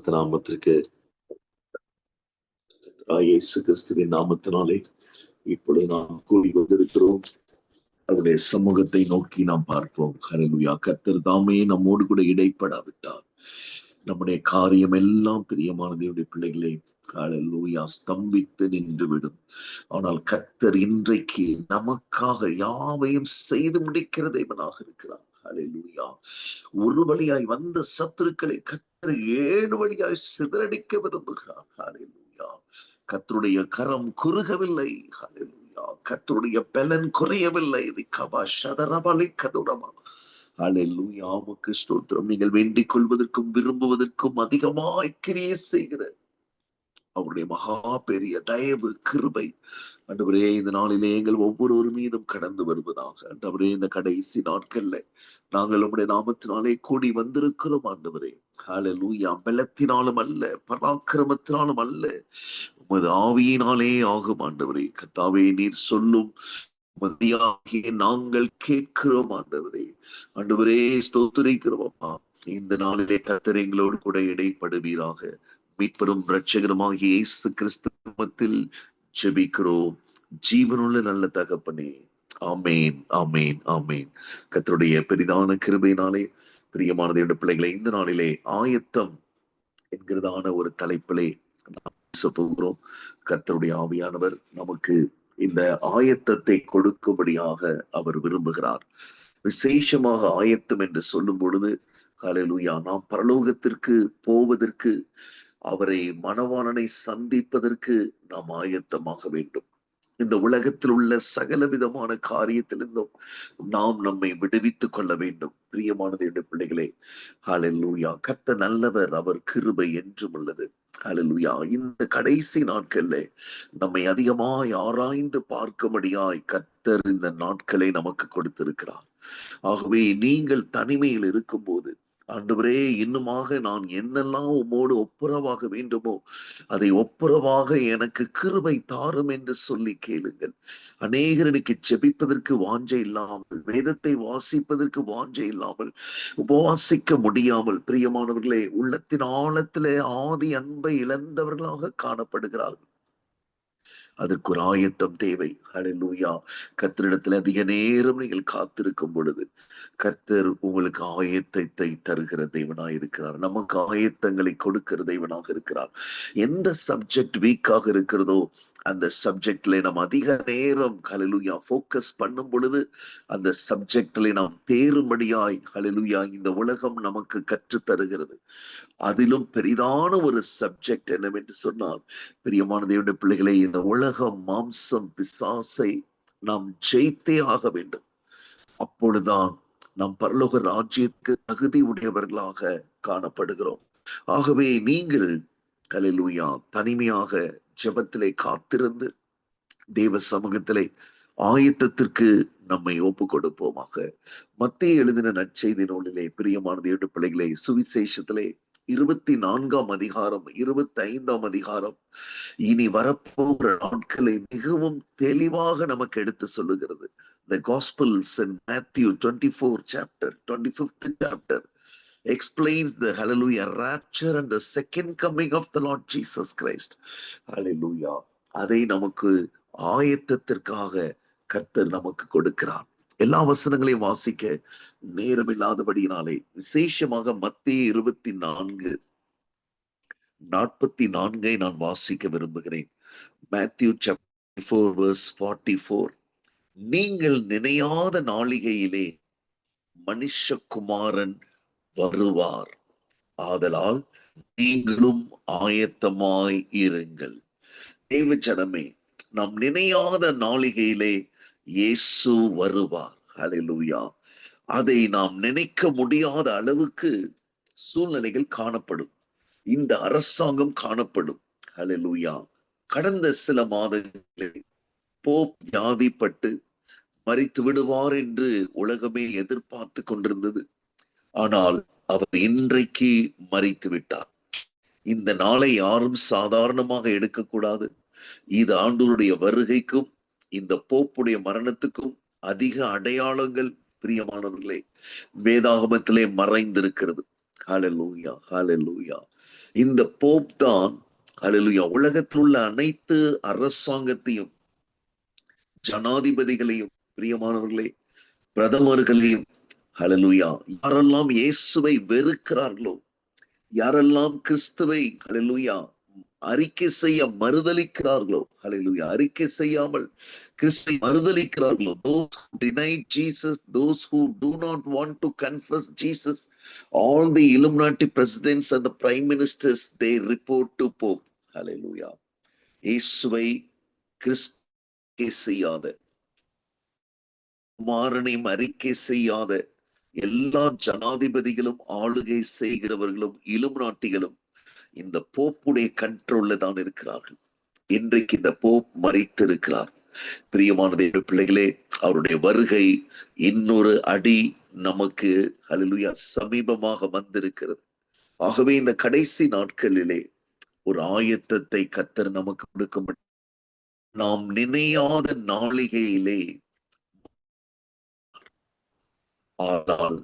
பரிசுத்த நாமத்திற்கு இயேசு கிறிஸ்துவின் நாமத்தினாலே இப்பொழுது நாம் கூடி வந்திருக்கிறோம். அவருடைய சமூகத்தை நோக்கி நாம் பார்ப்போம். ஹல்லேலூயா. கர்த்தர் தாமே நம்மோடு கூட இடைப்படாவிட்டார் நம்முடைய காரியம் எல்லாம் பிரியமான தேவனுடைய பிள்ளைகளே, ஹல்லேலூயா, ஸ்தம்பித்து நின்று விடும். ஆனால் கர்த்தர் இன்றைக்கு நமக்காக யாவையும் செய்து முடிக்கிற தேவனாக இருக்கிறார். ஹல்லேலூயா. ஒரு வழியாய் வந்த சத்துருக்களை கர்த்தர் 7 வழியாய் சிதறடிக்க விரும்புகிறார். ஹல்லேலூயா. கர்த்தருடைய கரம் குறுகவில்லை. ஹல்லேலூயா. கர்த்தருடைய பலன் குறையவில்லை. ஹல்லேலூயா. உமக்கு ஸ்தோத்திரம். நீங்கள் வேண்டிக் கொள்வதற்கும் விரும்புவதற்கும் அதிகமாய் கிரியை செய்கிற அவருடைய மகா பெரிய தயவு கிருபை ஆண்டவரே இந்த நாளிலே எங்கள் ஒவ்வொரு மீதும் கடந்து வருவதாக. ஆண்டவரே இந்த கடைசி நாட்கள்ல நாங்கள் உம்முடைய நாமத்தினாலே கூடி வந்திருக்கிறோம். ஆண்டவரே ஹல்லேலூயா. பலத்தினாலும் அல்ல, பராக்கிரமத்தினாலும் அல்ல, உமது ஆவியினாலே ஆகும். ஆண்டவரே கர்த்தாவே, நீர் சொல்லும் நாங்கள் கேட்கிறோம். ஆண்டவரே, ஆண்டவரே ஸ்தோத்திரிக்கிறோம் அப்பா. இந்த நாளிலே கர்த்தர் எங்களோடு கூட இடைப்படுவீராக. மீட்பெரும் இரட்சகருமாகிய இயேசு கிறிஸ்துவில் ஜெபிக்கிறோம் ஜீவனுள்ள நல்ல தகப்பனே. ஆமேன், ஆமேன், ஆமேன். கர்த்தருடைய பெரிதான கிருபையினாலே பிரியமான தேவனுடைய பிள்ளைகளை, இந்த நாளிலே ஆயத்தம் என்கிறதான ஒரு தலைப்பிலே பேச போகிறோம். கர்த்தருடைய ஆவியானவர் நமக்கு இந்த ஆயத்தத்தை கொடுக்கும்படியாக அவர் விரும்புகிறார். விசேஷமாக ஆயத்தம் என்று சொல்லும் பொழுது, ஹல்லேலூயா, நாம் பரலோகத்திற்கு போவதற்கு, அவரை மணவாளனை சந்திப்பதற்கு நாம் ஆயத்தமாக வேண்டும். இந்த உலகத்தில் உள்ள சகல விதமான காரியத்திலிருந்தும் நாம் நம்மை விடுவித்துக் கொள்ள வேண்டும். பிரியமானது என்று பிள்ளைகளே, ஹல்லேலூயா. கர்த்தர் நல்லவர், அவர் கிருபை என்றும் உள்ளது. ஹல்லேலூயா. இந்த கடைசி நாட்கள்ல நம்மை அதிகமாய் ஆராய்ந்து பார்க்கும்படியாய் கர்த்தர் இந்த நாட்களை நமக்கு கொடுத்திருக்கிறார். ஆகவே நீங்கள் தனிமையில் இருக்கும் போது, ஆண்டவரே, இன்னுமாக நான் என்னெல்லாம் உம்மோடு ஒப்புரவாக வேண்டுமோ அதை ஒப்புரவாக எனக்கு கிருபை தாரும் என்று சொல்லி கேளுங்கள். அநேகர் இன்னைக்கு ஜெபிப்பதற்கு வாஞ்சை இல்லாமல், வேதத்தை வாசிப்பதற்கு வாஞ்சை இல்லாமல், உபவாசிக்க முடியாமல், பிரியமானவர்களே, உள்ளத்தின் ஆழத்திலே ஆதி அன்பை இழந்தவர்களாக காணப்படுகிறார்கள். அதற்கு ஒரு ஆயத்தம் தேவை. ஹல்லேலூயா. கர்த்தரிடத்தில் அதிக நேரம் நீங்கள் காத்திருக்கும் பொழுது கர்த்தர் உங்களுக்கு ஆயத்தத்தை தருகிற தேவனாக இருக்கிறார். நமக்கு ஆயத்தங்களை கொடுக்கிற தேவனாக இருக்கிறார். எந்த சப்ஜெக்ட் வீக்காக இருக்கிறதோ அந்த சப்ஜெக்ட்ல நாம் அதிக நேரம் ஹல்லேலூயா ஃபோக்கஸ் பண்ணும் பொழுது அந்த சப்ஜெக்ட்ல நாம் தேரும்படியாய் ஹல்லேலூயா இந்த உலகம் நமக்கு கற்று தருகிறது. அதிலும் பெரிதான ஒரு சப்ஜெக்ட் என்னவென்று சொன்னால், பிரியமான தேவனுடைய பிள்ளைகளை, இந்த உலகம், மாம்சம், பிசாசை நாம் ஜெயித்தே ஆக வேண்டும். அப்பொழுதுதான் நாம் பரலோக ராஜ்யத்துக்கு தகுதி உடையவர்களாக காணப்படுகிறோம். ஆகவே நீங்கள் ஹல்லேலூயா தனிமையாக ஜெபத்திலே காத்திருந்து தேவ சமூகத்திலே ஆயத்தத்திற்கு நம்மை ஒப்பு கொடுப்போமாக. மத்தேயு எழுதின நற்செய்தி நூலிலே பிரியமான தேவனுடைய பிள்ளைகளை, சுவிசேஷத்திலே 24ஆம் அதிகாரம் 25ஆம் அதிகாரம் இனி வரப்போகிற நாட்களை மிகவும் தெளிவாக நமக்கு எடுத்து சொல்லுகிறது. The Gospels in Matthew 24 chapter, 25th chapter explains the hallelujah rapture and the second coming of the Lord Jesus Christ. Hallelujah. அதை நமக்கு ஆயத்தத்திற்காக கர்த்தர் நமக்கு கொடுக்கிறார். எல்லா வசனங்களையும் வாசிக்க நேரம் இல்லாதபடியினாலே விசேஷமாக மத்தேயு 24:44 நான் வாசிக்க விரும்புகிறேன். Matthew chapter 4 verse 44. நீங்கள் நினையாத நாளிகையிலே மனுஷகுமாரன் வருவார், ஆதலால் நீங்களும் ஆயத்தமாய் இருங்கள். தேவஜனமே, நாம் நினையாத நாளிகையிலே இயேசு வருவார். ஹல்லேலூயா. அதை நாம் நினைக்க முடியாத அளவுக்கு சூழ்நிலைகள் காணப்படும். இந்த அரசாங்கம் காணப்படும். ஹல்லேலூயா. கடந்த சில மாதங்களில் போப் வியாதிப்பட்டு மரித்து விடுவார் என்று உலகமே எதிர்பார்த்து கொண்டிருந்தது. ஆனால் அவர் இன்றைக்கு மரித்து விட்டார். இந்த நாளை யாரும் சாதாரணமாக எடுக்கக்கூடாது. இது ஆண்டவருடைய வருகைக்கும் இந்த போப்புடைய மரணத்துக்கும் அதிக அடையாளங்கள் பிரியமானவர்களே வேதாகமத்திலே மறைந்திருக்கிறது. ஹல்லேலூயா, ஹல்லேலூயா. இந்த போப் தான் ஹல்லேலூயா உலகத்தில் உள்ள அனைத்து அரசாங்கத்தையும், ஜனாதிபதிகளையும், பிரியமானவர்களே, பிரதமர்களையும், ஹல்லேலூயா, யாரெல்லாம் இயேசுவை வெறுக்கிறார்களோ, யாரெல்லாம் கிறிஸ்துவை ஹல்லேலூயா அறிக்கை செய்ய மறுதலிக்கிறார்களோ, ஹல்லேலூயா, அறிக்கை செய்யாமல் கிறிஸ்துவை மறுதலிக்கிறார்களோ, those who denied Jesus, those who do not want to confess Jesus, all the Illuminati presidents and the prime ministers, they report to Pope. ஹல்லேலூயா. இயேசுவை கிறிஸ்து செய்யாத, குமாரனையும் அறிக்கை செய்யாத எல்லா ஜனாதிபதிகளும், ஆளுகை செய்கிறவர்களும், இலுமினாட்டிகளும் இந்த போப்புடைய கண்ட்ரோல்ல தான் இருக்கிறார்கள். இன்றைக்கு இந்த போப் மறித்திருக்கிறார். பிரியமான தேவ பிள்ளைகளே, அவருடைய வருகை இன்னொரு அடி நமக்கு ஹல்லேலூயா சமீபமாக வந்திருக்கிறது. ஆகவே இந்த கடைசி நாட்களிலே ஒரு ஆயத்தத்தை கர்த்தர் நமக்கு கொடுக்க, நாம் நினையாத நாளிகையிலே, ஆனால்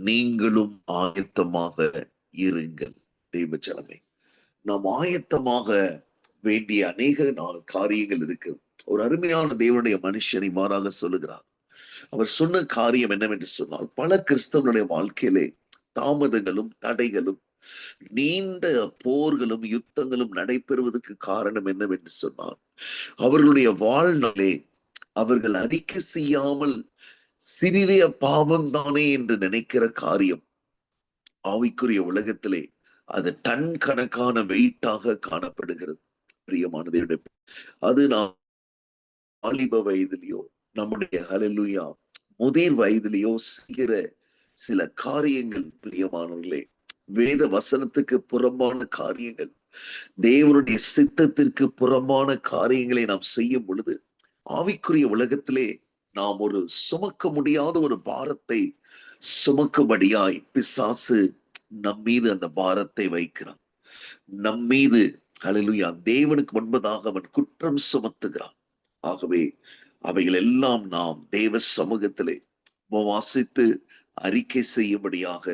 நீங்களும் ஆயத்தமாக இருங்கள். தெய்வ ஜனமே, நாம் ஆயத்தமாக வேண்டிய அநேக காரியங்கள் இருக்கு. ஒரு அருமையான தேவனுடைய மனுஷனை மாறாக சொல்லுகிறார். அவர் சொன்ன காரியம் என்னவென்று சொன்னால், பல கிறிஸ்தவனுடைய வாழ்க்கையிலே தாமதங்களும், தடைகளும், நீண்ட போர்களும், யுத்தங்களும் நடைபெறுவதற்கு காரணம் என்னவென்று சொன்னால், அவர்களுடைய வாழ்நாளே அவர்கள் அறிக்கை செய்யாமல் சிறிய பாவம் தானே என்று நினைக்கிற காரியம் ஆவிக்குரிய உலகத்திலே அது டன் கணக்கான வெயிட்டாக காணப்படுகிறது. பிரியமானதே, அது நாம் வாலிப வயதிலேயோ, நம்முடைய ஹல்லேலூயா முதிர் வயதிலேயோ செய்கிற சில காரியங்கள், பிரியமானவர்களே, வேத வசனத்துக்கு புறம்பான காரியங்கள், தேவனுடைய சித்தத்திற்கு புறம்பான காரியங்களை நாம் செய்யும் பொழுது, ஆவிக்குரிய உலகத்திலே நாம் ஒரு சுமக்க முடியாத ஒரு பாரத்தை சுமக்கும்படியாய் பிசாசு நம்மீது அந்த பாரத்தை வைக்கிறான். நம்மீது ஹல்லேலூயா தேவனுக்கு முன்பதாக அவன் குற்றம் சுமத்துகிறான். ஆகவே அவைகள் எல்லாம் நாம் தேவ சமூகத்திலே உபவாசித்து அறிக்கை செய்யும்படியாக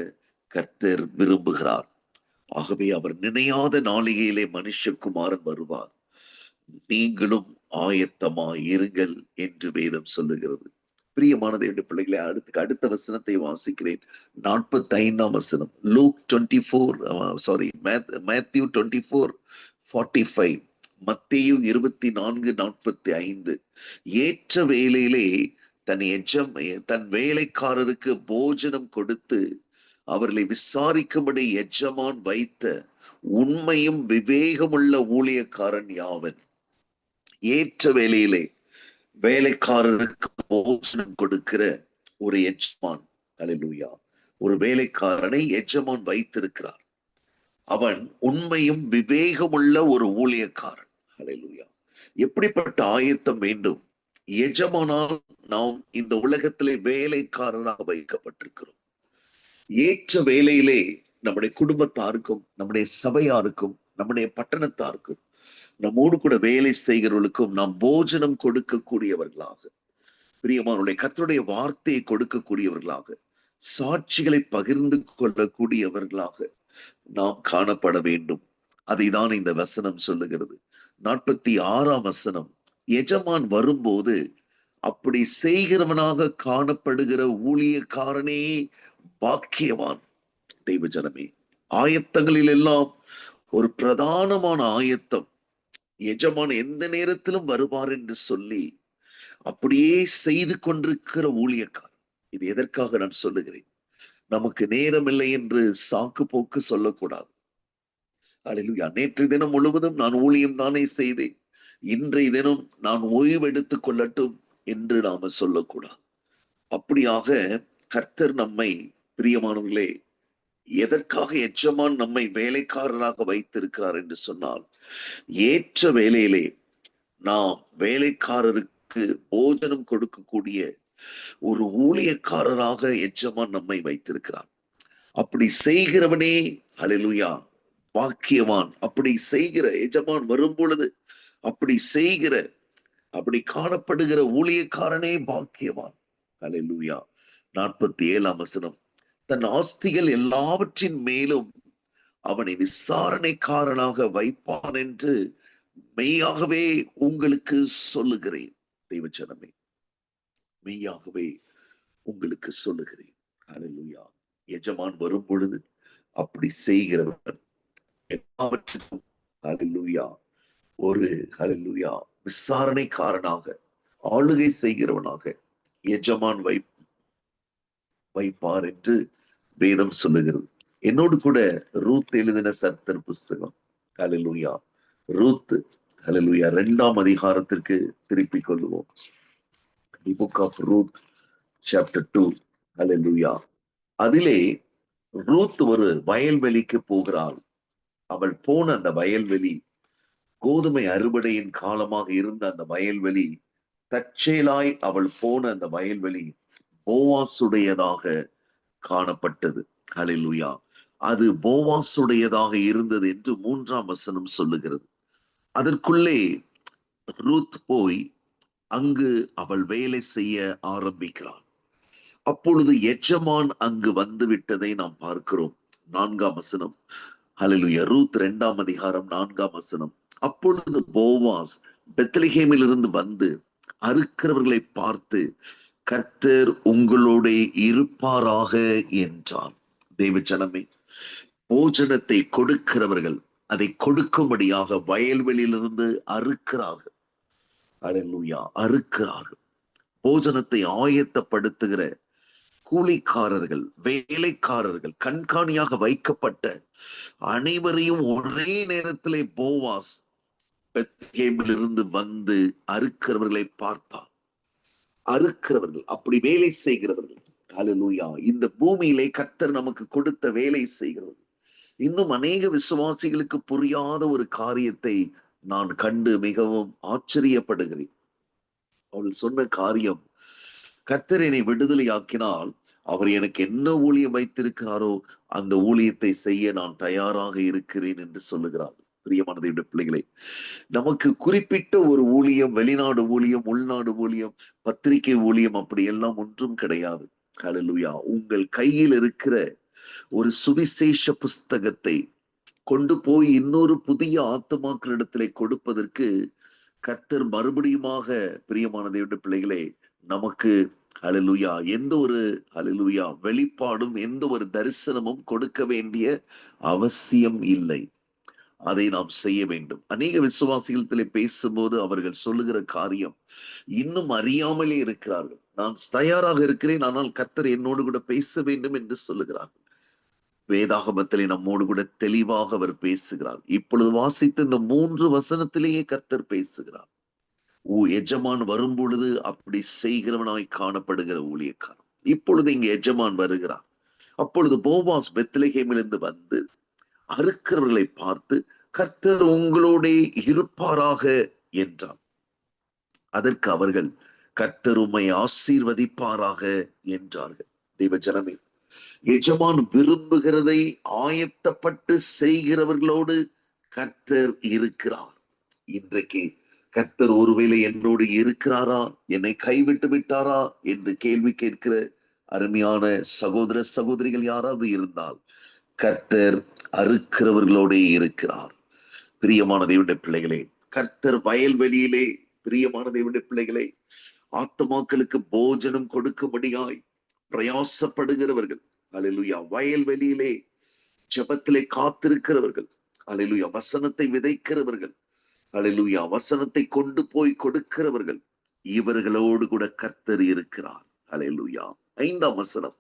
கர்த்தர் விரும்புகிறார். ஆகவே அவர் நினையாத நாளிகையிலே மனுஷகுமாரன் வருவார், நீங்களும் ஆயத்தமாய் இருங்கள் என்று வேதம் சொல்லுகிறது. பிரியமானது என்று பிள்ளைகளை, அடுத்த வசனத்தை வாசிக்கிறேன். 45ஆம் வசனம், லூக் 24, மேத்யூ 24:45, மத்தேயு 24:45. ஏற்ற வேளையிலே தன் வேலைக்காரருக்கு போஜனம் கொடுத்து அவர்களை விசாரிக்கும்படி எஜமான் வைத்த உண்மையும் விவேகமுள்ள ஊழியக்காரன் யாவன். ஏற்ற வேளையிலே வேலைக்காரருக்கு போஜனம் கொடுக்கிற ஒரு எஜமான், ஹல்லேலூயா, ஒரு வேலைக்காரனை எஜமான் வைத்திருக்கிறார். அவன் உண்மையும் விவேகமுள்ள ஒரு ஊழியக்காரன். ஹல்லேலூயா. எப்படிப்பட்ட ஆயத்தம் வேண்டும்? எஜமானால் நாம் இந்த உலகத்திலே வேலைக்காரனாக வைக்கப்பட்டிருக்கிறோம். ஏற்ற வேலையிலே நம்முடைய குடும்பத்தாருக்கும், நம்முடைய சபையாருக்கும், நம்முடைய பட்டணத்தாருக்கும், நம்மோடு கூட வேலை செய்கிறவர்களுக்கும் நாம் போஜனம் கொடுக்கக்கூடியவர்களாக, பிரியமானவர்களே, கர்த்தருடைய வார்த்தையை கொடுக்கக்கூடியவர்களாக, சாட்சிகளை பகிர்ந்து கொள்ளக்கூடியவர்களாக நாம் காணப்பட வேண்டும். அதைதான் இந்த வசனம் சொல்லுகிறது. 46ஆம் வசனம், எஜமான் வரும்போது அப்படி செய்கிறவனாக காணப்படுகிற ஊழியக்காரனே பாக்கியவான். தெய்வ ஜனமே, ஆயத்தங்களில் எல்லாம் ஒரு பிரதானமான ஆயத்தம், எஜமான் எந்த நேரத்திலும் வருவார் என்று சொல்லி அப்படியே செய்து கொண்டிருக்கிற ஊழியக்காரன். இது எதற்காக நான் சொல்லுகிறேன்? நமக்கு நேரம் இல்லை என்று சாக்கு போக்கு சொல்லக்கூடாது. அல்லேலூயா. நேற்று தினம் முழுவதும் நான் ஊழியம் தானே செய்தேன், இன்றைய தினம் நான் ஓய்வு எடுத்துக் கொள்ளட்டும் என்று நாம சொல்லக்கூடாது. அப்படியாக கர்த்தர் நம்மை, பிரியமானவர்களே, எதற்காக எஜமான் நம்மை வேலைக்காரராக வைத்திருக்கிறார் என்று சொன்னால், ஏற்ற வேலையிலே நாம் வேலைக்காரருக்கு போஜனம் கொடுக்கக்கூடிய ஒரு ஊழியக்காரராக எஜமான் நம்மை வைத்திருக்கிறார். அப்படி செய்கிறவனே ஹல்லேலூயா பாக்கியவான். அப்படி செய்கிற எஜமான் வரும் பொழுது அப்படி காணப்படுகிற ஊழியக்காரனே பாக்கியவான். ஹல்லேலூயா. 47ஆம் வசனம், தன் ஆஸ்திகள் எல்லாவற்றின் மேலும் அவனை விசாரணைக்காரனாக வைப்பான் என்று மெய்யாகவே உங்களுக்கு சொல்லுகிறேன். தெய்வச்சனமே, மெய்யாகவே உங்களுக்கு சொல்லுகிறேன். ஹல்லேலூயா. எஜமான் வரும் பொழுது அப்படி செய்கிறவன் எல்லாவற்றுக்கும் ஹல்லேலூயா ஒரு ஹல்லேலூயா விசாரணைக்காரனாக, ஆளுகை செய்கிறவனாக எஜமான் வைப்பார் என்று வேதம் சொல்லுகிறது. என்னோடு கூட ரூத் எழுதின சர்த்தர் புஸ்தகம் ஹல்லேலூயா, ரூத் ஹல்லேலூயா 2ஆம் அதிகாரத்திற்கு திருப்பிக் கொள்வோம். The book of Ruth chapter 2 hallelujah. அதிலே ரூத் ஒரு வயல்வெளிக்கு போகிறாள். அவள் போன அந்த வயல்வெளி கோதுமை அறுவடையின் காலமாக இருந்த அந்த வயல்வெளி, தற்செயலாய் அவள் போன அந்த வயல்வெளி போவாசுடையதாக காணப்பட்டது. ஹல்லேலூயா. அது போவாசுடையதாக இருந்தது என்று 3ஆம் வசனம் சொல்லுகிறது. அதற்குள்ளே ரூத் போய் அங்கு அவள் வேலை செய்ய ஆரம்பிக்கிறாள். அப்பொழுது எஜமான் அங்கு வந்து விட்டதை நாம் பார்க்கிறோம். 4ஆம் வசனம். ஹல்லேலூயா. ரூத் 2ஆம் அதிகாரம் 4ஆம் வசனம். அப்பொழுது போவாஸ் பெத்லெகேமில் இருந்து வந்து அறுக்கிறவர்களை பார்த்து, கர்த்தர் உங்களோட இருப்பாராக என்றான். தேவஜனமே, போஜனத்தை கொடுக்கிறவர்கள் அதை கொடுக்கும்படியாக வயல்வெளியிலிருந்து அறுக்கிறார்கள். ஹல்லேலூயா, அறுக்கிறார்கள். போஜனத்தை ஆயத்தப்படுத்துகிற கூலிக்காரர்கள், வேலைக்காரர்கள், கண்காணியாக வைக்கப்பட்ட அனைவரையும் ஒரே நேரத்திலே போவாஸ் பெத்லெகேமில் இருந்து வந்து அறுக்கிறவர்களை பார்த்தார். அறுக்கிறவர்கள், அப்படி வேலை செய்கிறவர்கள். ஹல்லேலூயா. இந்த பூமியிலே கர்த்தர் நமக்கு கொடுத்த வேலை செய்கிறவர்கள். இன்னும் அநேக விசுவாசிகளுக்கு புரியாத ஒரு காரியத்தை நான் கண்டு மிகவும் ஆச்சரியப்படுகிறேன். அவள் சொன்ன காரியம், கர்த்தர் என்னை விடுதலையாக்கினால் அவர் எனக்கு என்ன ஊழியம் வைத்திருக்கிறாரோ அந்த ஊழியத்தை செய்ய நான் தயாராக இருக்கிறேன் என்று சொல்லுகிறார். பிரியமான தேவனுடைய பிள்ளைகளே, நமக்கு குறிப்பிட்ட ஒரு ஊழியம், வெளிநாடு ஊழியம், உள்நாடு ஊழியம், பத்திரிகை ஊழியம் அப்படி எல்லாம் ஒன்றும் கிடையாது. ஹல்லேலூயா. உங்கள் கையில் இருக்கிற ஒரு சுவிசேஷ புஸ்தகத்தை கொண்டு போய் இன்னொரு புதிய ஆத்துமாக்களிடத்திலே கொடுப்பதற்கு கர்த்தர் மறுபடியுமாக, பிரியமான தேவனுடைய பிள்ளைகளே, நமக்கு ஹல்லேலூயா எந்த ஒரு ஹல்லேலூயா வெளிப்பாடும், எந்த ஒரு தரிசனமும் கொடுக்க வேண்டிய அவசியம் இல்லை. அதை நாம் செய்ய வேண்டும். அநேக விசுவாசிகளத்திலே பேசும்போது அவர்கள் சொல்லுகிற காரியம், இன்னும் அறியாமலே இருக்கிறார்கள். நான் தயாராக இருக்கிறேன், ஆனால் கர்த்தர் என்னோடு கூட பேச வேண்டும் என்று சொல்லுகிறார்கள். வேதாகமத்திலே நம்மோடு கூட தெளிவாக அவர் பேசுகிறார். இப்பொழுது வாசித்த இந்த 3 வசனத்திலேயே கர்த்தர் பேசுகிறார். எஜமான் வரும் பொழுது அப்படி செய்கிறவனாய் காணப்படுகிற ஊழியக்காரன். இப்பொழுது இங்க எஜமான் வருகிறார். அப்பொழுது போவாஸ் பெத்லெகேமிலிருந்து வந்து அறுக்கிறவர்களை பார்த்து, கர்த்தர் உங்களோட இருப்பாராக என்றார். அதற்கு அவர்கள், கர்த்தர் உம்மை ஆசீர்வதிப்பாராக என்றார்கள். தேவஜனமே, எஜமான் விரும்புகிறதை ஆயத்தப்பட்டு செய்கிறவர்களோடு கர்த்தர் இருக்கிறார். இன்றைக்கு கர்த்தர் ஒருவேளை என்னோடு இருக்கிறாரா, என்னை கைவிட்டு விட்டாரா என்று கேள்வி கேட்கிற அருமையான சகோதர சகோதரிகள் யாராவது இருந்தால், கர்த்தர் அறுக்கிறவர்களோட இருக்கிறார். பிரியமான தேவனுடைய பிள்ளைகளே, கர்த்தர் வயல்வெளியிலே, பிரியமான தேவனுடைய பிள்ளைகளே, ஆத்துமாக்களுக்கு போஜனம் கொடுக்கும்படியாய் பிரயாசப்படுகிறவர்கள். ஹல்லேலூயா. வயல்வெளியிலே ஜெபத்திலே காத்திருக்கிறவர்கள். ஹல்லேலூயா. வசனத்தை விதைக்கிறவர்கள். ஹல்லேலூயா. வசனத்தை கொண்டு போய் கொடுக்கிறவர்கள். இவர்களோடு கூட கர்த்தர் இருக்கிறார். ஹல்லேலூயா. 5ஆம் வசனம்.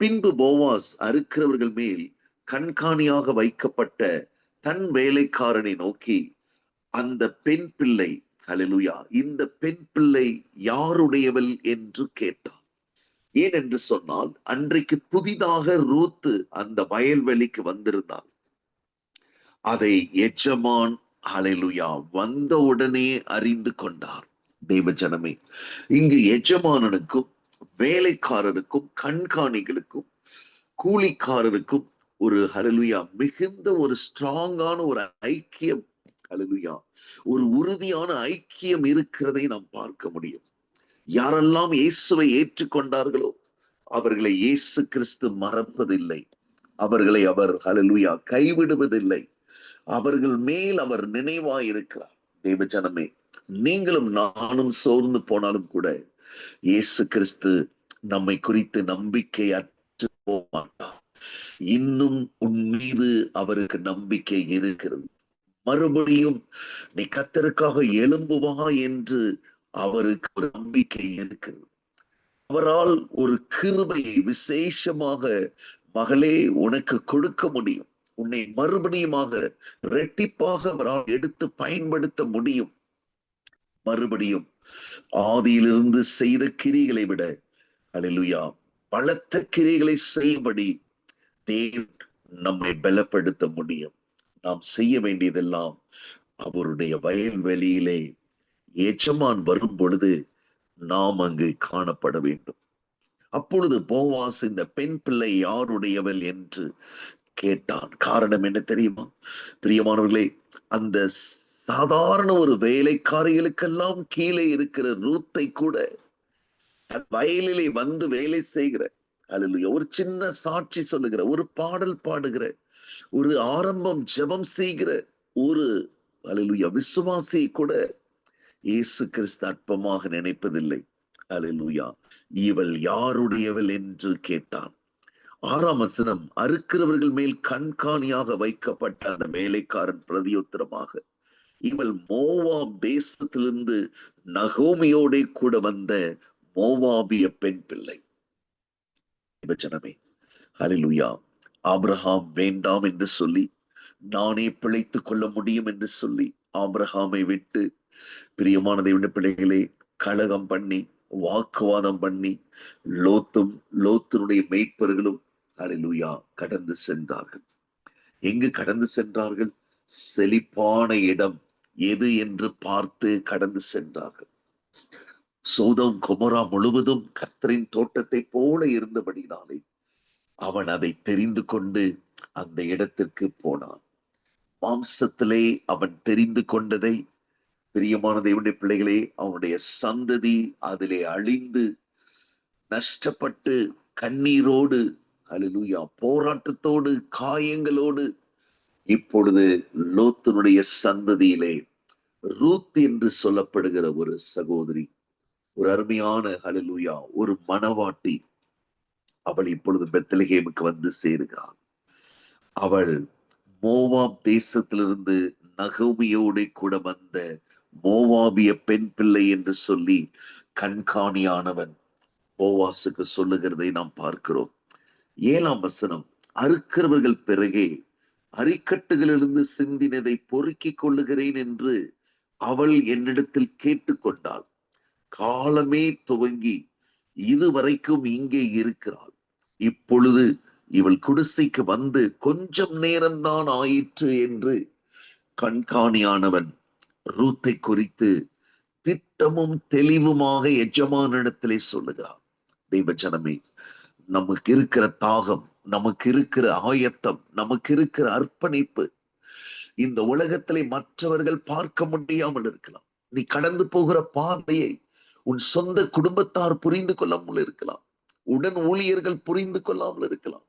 பின்பு போவாஸ் அறுக்கிறவர்கள் மேல் கண்காணியாக வைக்கப்பட்ட தன் வேலைக்காரனை நோக்கி, அந்த பெண் பிள்ளை, ஹல்லேலூயா, இந்த பெண் பிள்ளை யாருடையவள் என்று கேட்டார். ஏனென்று சொன்னால், அன்றைக்கு புதிதாக ரூத்து அந்த வயல்வெளிக்கு வந்திருந்தார். அதை எஜமான் ஹல்லேலூயா வந்த உடனே அறிந்து கொண்டார். தேவஜனமே, இங்கு எஜமானனுக்கும் வேலைக்காரருக்கும் கண்காணிகளுக்கும் கூலிக்காரருக்கும் ஒரு ஹல்லேலூயா மிகுந்த ஒரு ஸ்ட்ராங்கான ஒரு ஐக்கியம், ஹல்லேலூயா ஒரு உறுதியான ஐக்கியம் இருக்கிறதை நாம் பார்க்க முடியும். யாரெல்லாம் இயேசுவை ஏற்றுக்கொண்டார்களோ அவர்களை இயேசு கிறிஸ்து மறப்பதில்லை. அவர்களை அவர் ஹல்லேலூயா கைவிடுவதில்லை. அவர்கள் மேல் அவர் நினைவாயிருக்கிறார். தேவஜனமே, நீங்களும் நானும் சோர்ந்து போனாலும் கூட இயேசு கிறிஸ்து நம்மை குறித்து நம்பிக்கை அற்று போக மாட்டார். இன்னும் உன் மீது அவருக்கு நம்பிக்கை இருக்கிறது. மறுபடியும் நீ கர்த்தருக்காக எழும்புவா என்று அவருக்கு ஒரு நம்பிக்கை இருக்கிறது. அவரால் ஒரு கிருபையை விசேஷமாக மகளே உனக்கு கொடுக்க முடியும். உன்னை மறுபடியுமாக இரட்டிப்பாக அவரால் எடுத்து பயன்படுத்த முடியும். மறுபடியும் ஆதியிலிருந்து செய்த கிரிகளை விட ஹல்லேலூயா பலத்த கிரிகளை செய்யும்படி தேவன் நம்மை பலப்படுத்த முடியும். நாம் செய்ய வேண்டியதெல்லாம் அவருடைய வயல்வெளியிலே எஜமான் வரும் பொழுது நாம் அங்கு காணப்பட வேண்டும். அப்பொழுது போவாஸ் இந்த பெண் பிள்ளை யாருடையவள் என்று கேட்டான். காரணம் என்ன தெரியுமா பிரியமானவர்களே? அந்த சாதாரண ஒரு வேலைக்காரிகளுக்கெல்லாம் கீழே இருக்கிற ரூத்தை கூட வயலிலே வந்து வேலை செய்கிற அல்ல ஒரு சின்ன சாட்சி சொல்லுகிற, ஒரு பாடல் பாடுகிற, ஒரு ஆரம்பம் ஜெபம் செய்கிற ஒரு அல்லேலூயா விசுவாசி கூட இயேசு கிறிஸ்து அற்பமாக நினைப்பதில்லை. அல்லேலூயா, இவள் யாருடையவள் என்று கேட்டான். 6ஆம் வசனம், அறுக்கிறவர்கள் மேல் கண்காணியாக வைக்கப்பட்ட அந்த வேலைக்காரன் பிரதியுத்தரமாக, இவள் மோவாப் தேசத்திலிருந்து நகோமியோட கூட வந்த மோவாபிய பெண் பிள்ளை. ஜனமே, ஹல்லேலூயா, ஆபிரகாம் வேண்டாம் என்று சொல்லி, நானே பிழைத்துக் கொள்ள முடியும் என்று சொல்லி ஆபிரகாமை விட்டு பிரியமான தேவனுடைய பிள்ளைகளே கலகம் பண்ணி வாக்குவாதம் பண்ணி லோத்தினுடைய மேய்ப்பர்களும் ஹல்லேலூயா கடந்து சென்றார்கள். எங்கு கடந்து சென்றார்கள்? செழிப்பான இடம் எது என்று பார்த்து கடந்து சென்றார்கள். சோதோம் கொமோரா முழுவதும் கர்த்தரின் தோட்டத்தை போல இருந்தபடினாலே அவன் அதை தெரிந்து கொண்டு அந்த இடத்திற்கு போனான். மாம்சத்திலே அவன் தெரிந்து கொண்டதை பிரியமான தேவனுடைய பிள்ளைகளே அவனுடைய சந்ததி அதிலே அழிந்து நஷ்டப்பட்டு கண்ணீரோடு ஹல்லேலூயா போராட்டத்தோடு காயங்களோடு இப்பொழுது லோத்தினுடைய சந்ததியிலே ரூத் என்று சொல்லப்படுகிற ஒரு சகோதரி, ஒரு அருமையான ஹல்லேலூயா ஒரு மணவாட்டி, அவள் இப்பொழுது பெத்லகேமுக்கு வந்து சேருகிறாள். அவள் மோவாப் தேசத்திலிருந்து நகோமியோட கூட வந்த மோவாபிய பெண் பிள்ளை என்று சொல்லி கண்காணியானவன் போவாசுக்கு சொல்லுகிறதை நாம் பார்க்கிறோம். 7ஆம் வசனம், அறுக்கிறவர்கள் பிறகே அரிக்கட்டுகளிலிருந்து சிந்தினதை பொறுக்கிக் கொள்ளுகிறேன் என்று அவள் என்னிடத்தில் கேட்டுக்கொண்டாள். காலமே துவங்கி இதுவரைக்கும் இங்கே இருக்கிறாள். இப்பொழுது இவள் குடிசைக்கு வந்து கொஞ்சம் நேரம்தான் ஆயிற்று என்று கண்காணியானவன் ரூத்தை குறித்து திட்டமும் தெளிவுமாக எஜமானிடத்திலே சொல்லுகிறான். தெய்வ ஜனமே, நமக்கு இருக்கிற தாகம், நமக்கு இருக்கிற ஆயத்தம், நமக்கு இருக்கிற அர்ப்பணிப்பு இந்த உலகத்திலே மற்றவர்கள் பார்க்க முடியாமல் இருக்கலாம். நீ கடந்து போகிற பாதையை உன் சொந்த குடும்பத்தார் புரிந்து கொள்ளாமல் இருக்கலாம். உடன் ஊழியர்கள் புரிந்து கொள்ளாமல் இருக்கலாம்.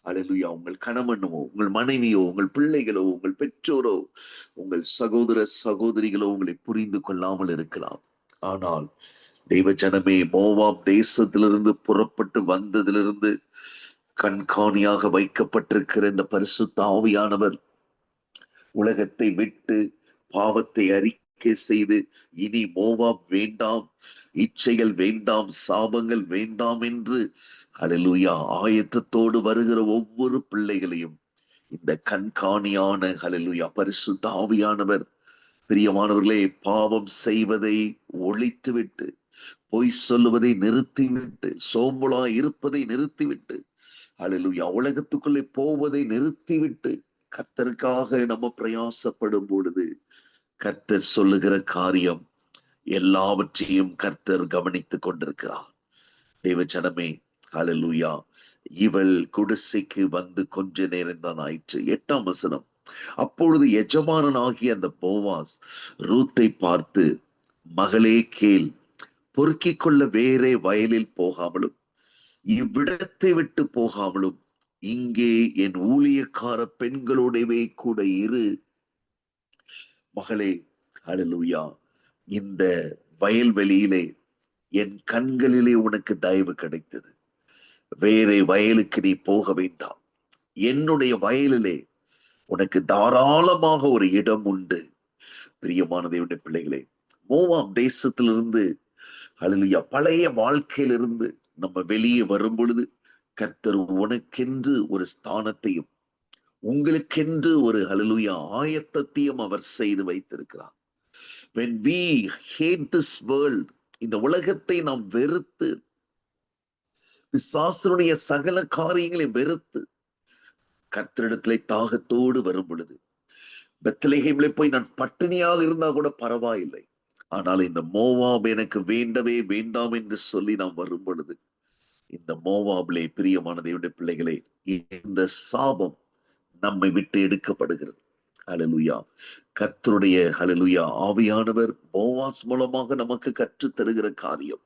அல்லேலூயா, உங்கள் கணவனோ, உங்கள் மனைவியோ, உங்கள் பிள்ளைகளோ, உங்கள் பெற்றோரோ, உங்கள் சகோதர சகோதரிகளோ உங்களை புரிந்து கொள்ளாமல் இருக்கலாம். ஆனால் தெய்வ ஜனமே, மோவாப் தேசத்திலிருந்து புறப்பட்டு வந்ததிலிருந்து கண்காணியாக வைக்கப்பட்டிருக்கிற இந்த பரிசுத்த ஆவியானவர் உலகத்தை விட்டு பாவத்தை அறிக்கை செய்து இனி மோவாப் வேண்டாம், இச்சைகள் வேண்டாம், சாபங்கள் வேண்டாம் என்று ஹல்லேலூயா ஆயத்தத்தோடு வருகிற ஒவ்வொரு பிள்ளைகளையும் இந்த கண்காணியான ஹல்லேலூயா பரிசுத்த ஆவியானவர் பிரியமானவர்களே பாவம் செய்வதை ஒழித்துவிட்டு, பொய் சொல்லுவதை நிறுத்திவிட்டு, சோம்பலா இருப்பதை நிறுத்திவிட்டு, ஹல்லேலூயா உலகத்துக்குள்ளே போவதை நிறுத்திவிட்டு கர்த்தருக்காக நம்ம பிரயாசப்படும் பொழுது கர்த்தர் சொல்லுகிற காரியம் எல்லாவற்றையும் கர்த்தர் கவனித்துக் கொண்டிருக்கிறார். தேவ ஜனமே, ஹல்லேலூயா, இவள் குடிசைக்கு வந்து கொஞ்ச நேரம் தான் ஆயிற்று. 8ஆம் வசனம், அப்பொழுது எஜமானனாகிய அந்த போவாஸ் ரூத்தை பார்த்து, மகளே கேள், பொறுக்கிக் கொள்ள வேறே வயலில் போகாமலும் இவ்விடத்தை விட்டு போகாமலும் இங்கே என் ஊழியக்கார பெண்களோடவே கூட இரு. மகளே, ஹல்லேலூயா, இந்த வயல்வெளியிலே என் கண்களிலே உனக்கு தயவு கிடைத்தது. வேறே வயலுக்கு நீ போக வேண்டாம். என்னுடைய வயலிலே உனக்கு தாராளமாக ஒரு இடம் உண்டு. பிரியமான தேவனுடைய பிள்ளைகளே, மோவாப் தேசத்திலிருந்து, ஹல்லேலூயா, பழைய வாழ்க்கையிலிருந்து நம்ம வெளியே வரும் பொழுது கர்த்தர் உனக்கென்று ஒரு ஸ்தானத்தையும் உங்களுக்கென்று ஒரு, ஹல்லேலூயா, ஆயத்தத்தையும் அவர் செய்து வைத்திருக்கிறார். when we hate this world, இந்த உலகத்தை நாம் வெறுத்து பிசாசனுடைய சகல காரியங்களை வெறுத்து கர்த்தரிடத்திலே தாகத்தோடு வரும் பொழுது, பெத்லெகேமிலே போய் நான் பட்டினியாக இருந்தா கூட பரவாயில்லை, ஆனால் இந்த மோவாப் எனக்கு வேண்டவே வேண்டாம் என்று சொல்லி நாம் வரும் பொழுது, இந்த மோவாபிலே, பிரியமான தேவனுடைய பிள்ளைகளே, இந்த சாபம் நம்மை விட்டு எடுக்கப்படுகிறது. ஹல்லேலூயா. கர்த்தருடைய, ஹல்லேலூயா, ஆவியானவர் போவாஸ் மூலமாக நமக்கு கற்றுத் தருகிற காரியம்,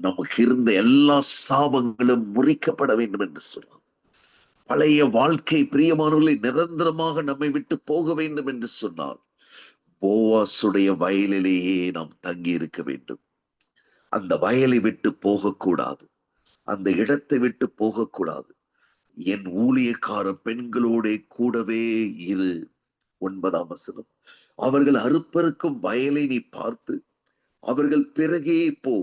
நமக்கு இருந்த எல்லா சாபங்களும் முறிக்கப்பட வேண்டும் என்று சொன்னார். பழைய வாழ்க்கை, பிரியமானவர்களை, நிரந்தரமாக நம்மை விட்டு போக வேண்டும் என்று சொன்னால் போவாசுடைய வயலிலேயே நாம் தங்கி இருக்க வேண்டும். அந்த வயலை விட்டு போகக்கூடாது, அந்த இடத்தை விட்டு போகக்கூடாது. என் ஊழியக்கார பெண்களோட கூடவே இரு. 9ஆம் வசனம். அவர்கள் அறுப்பறுக்கும் வயலை நீ பார்த்து அவர்கள் பிறகே போ,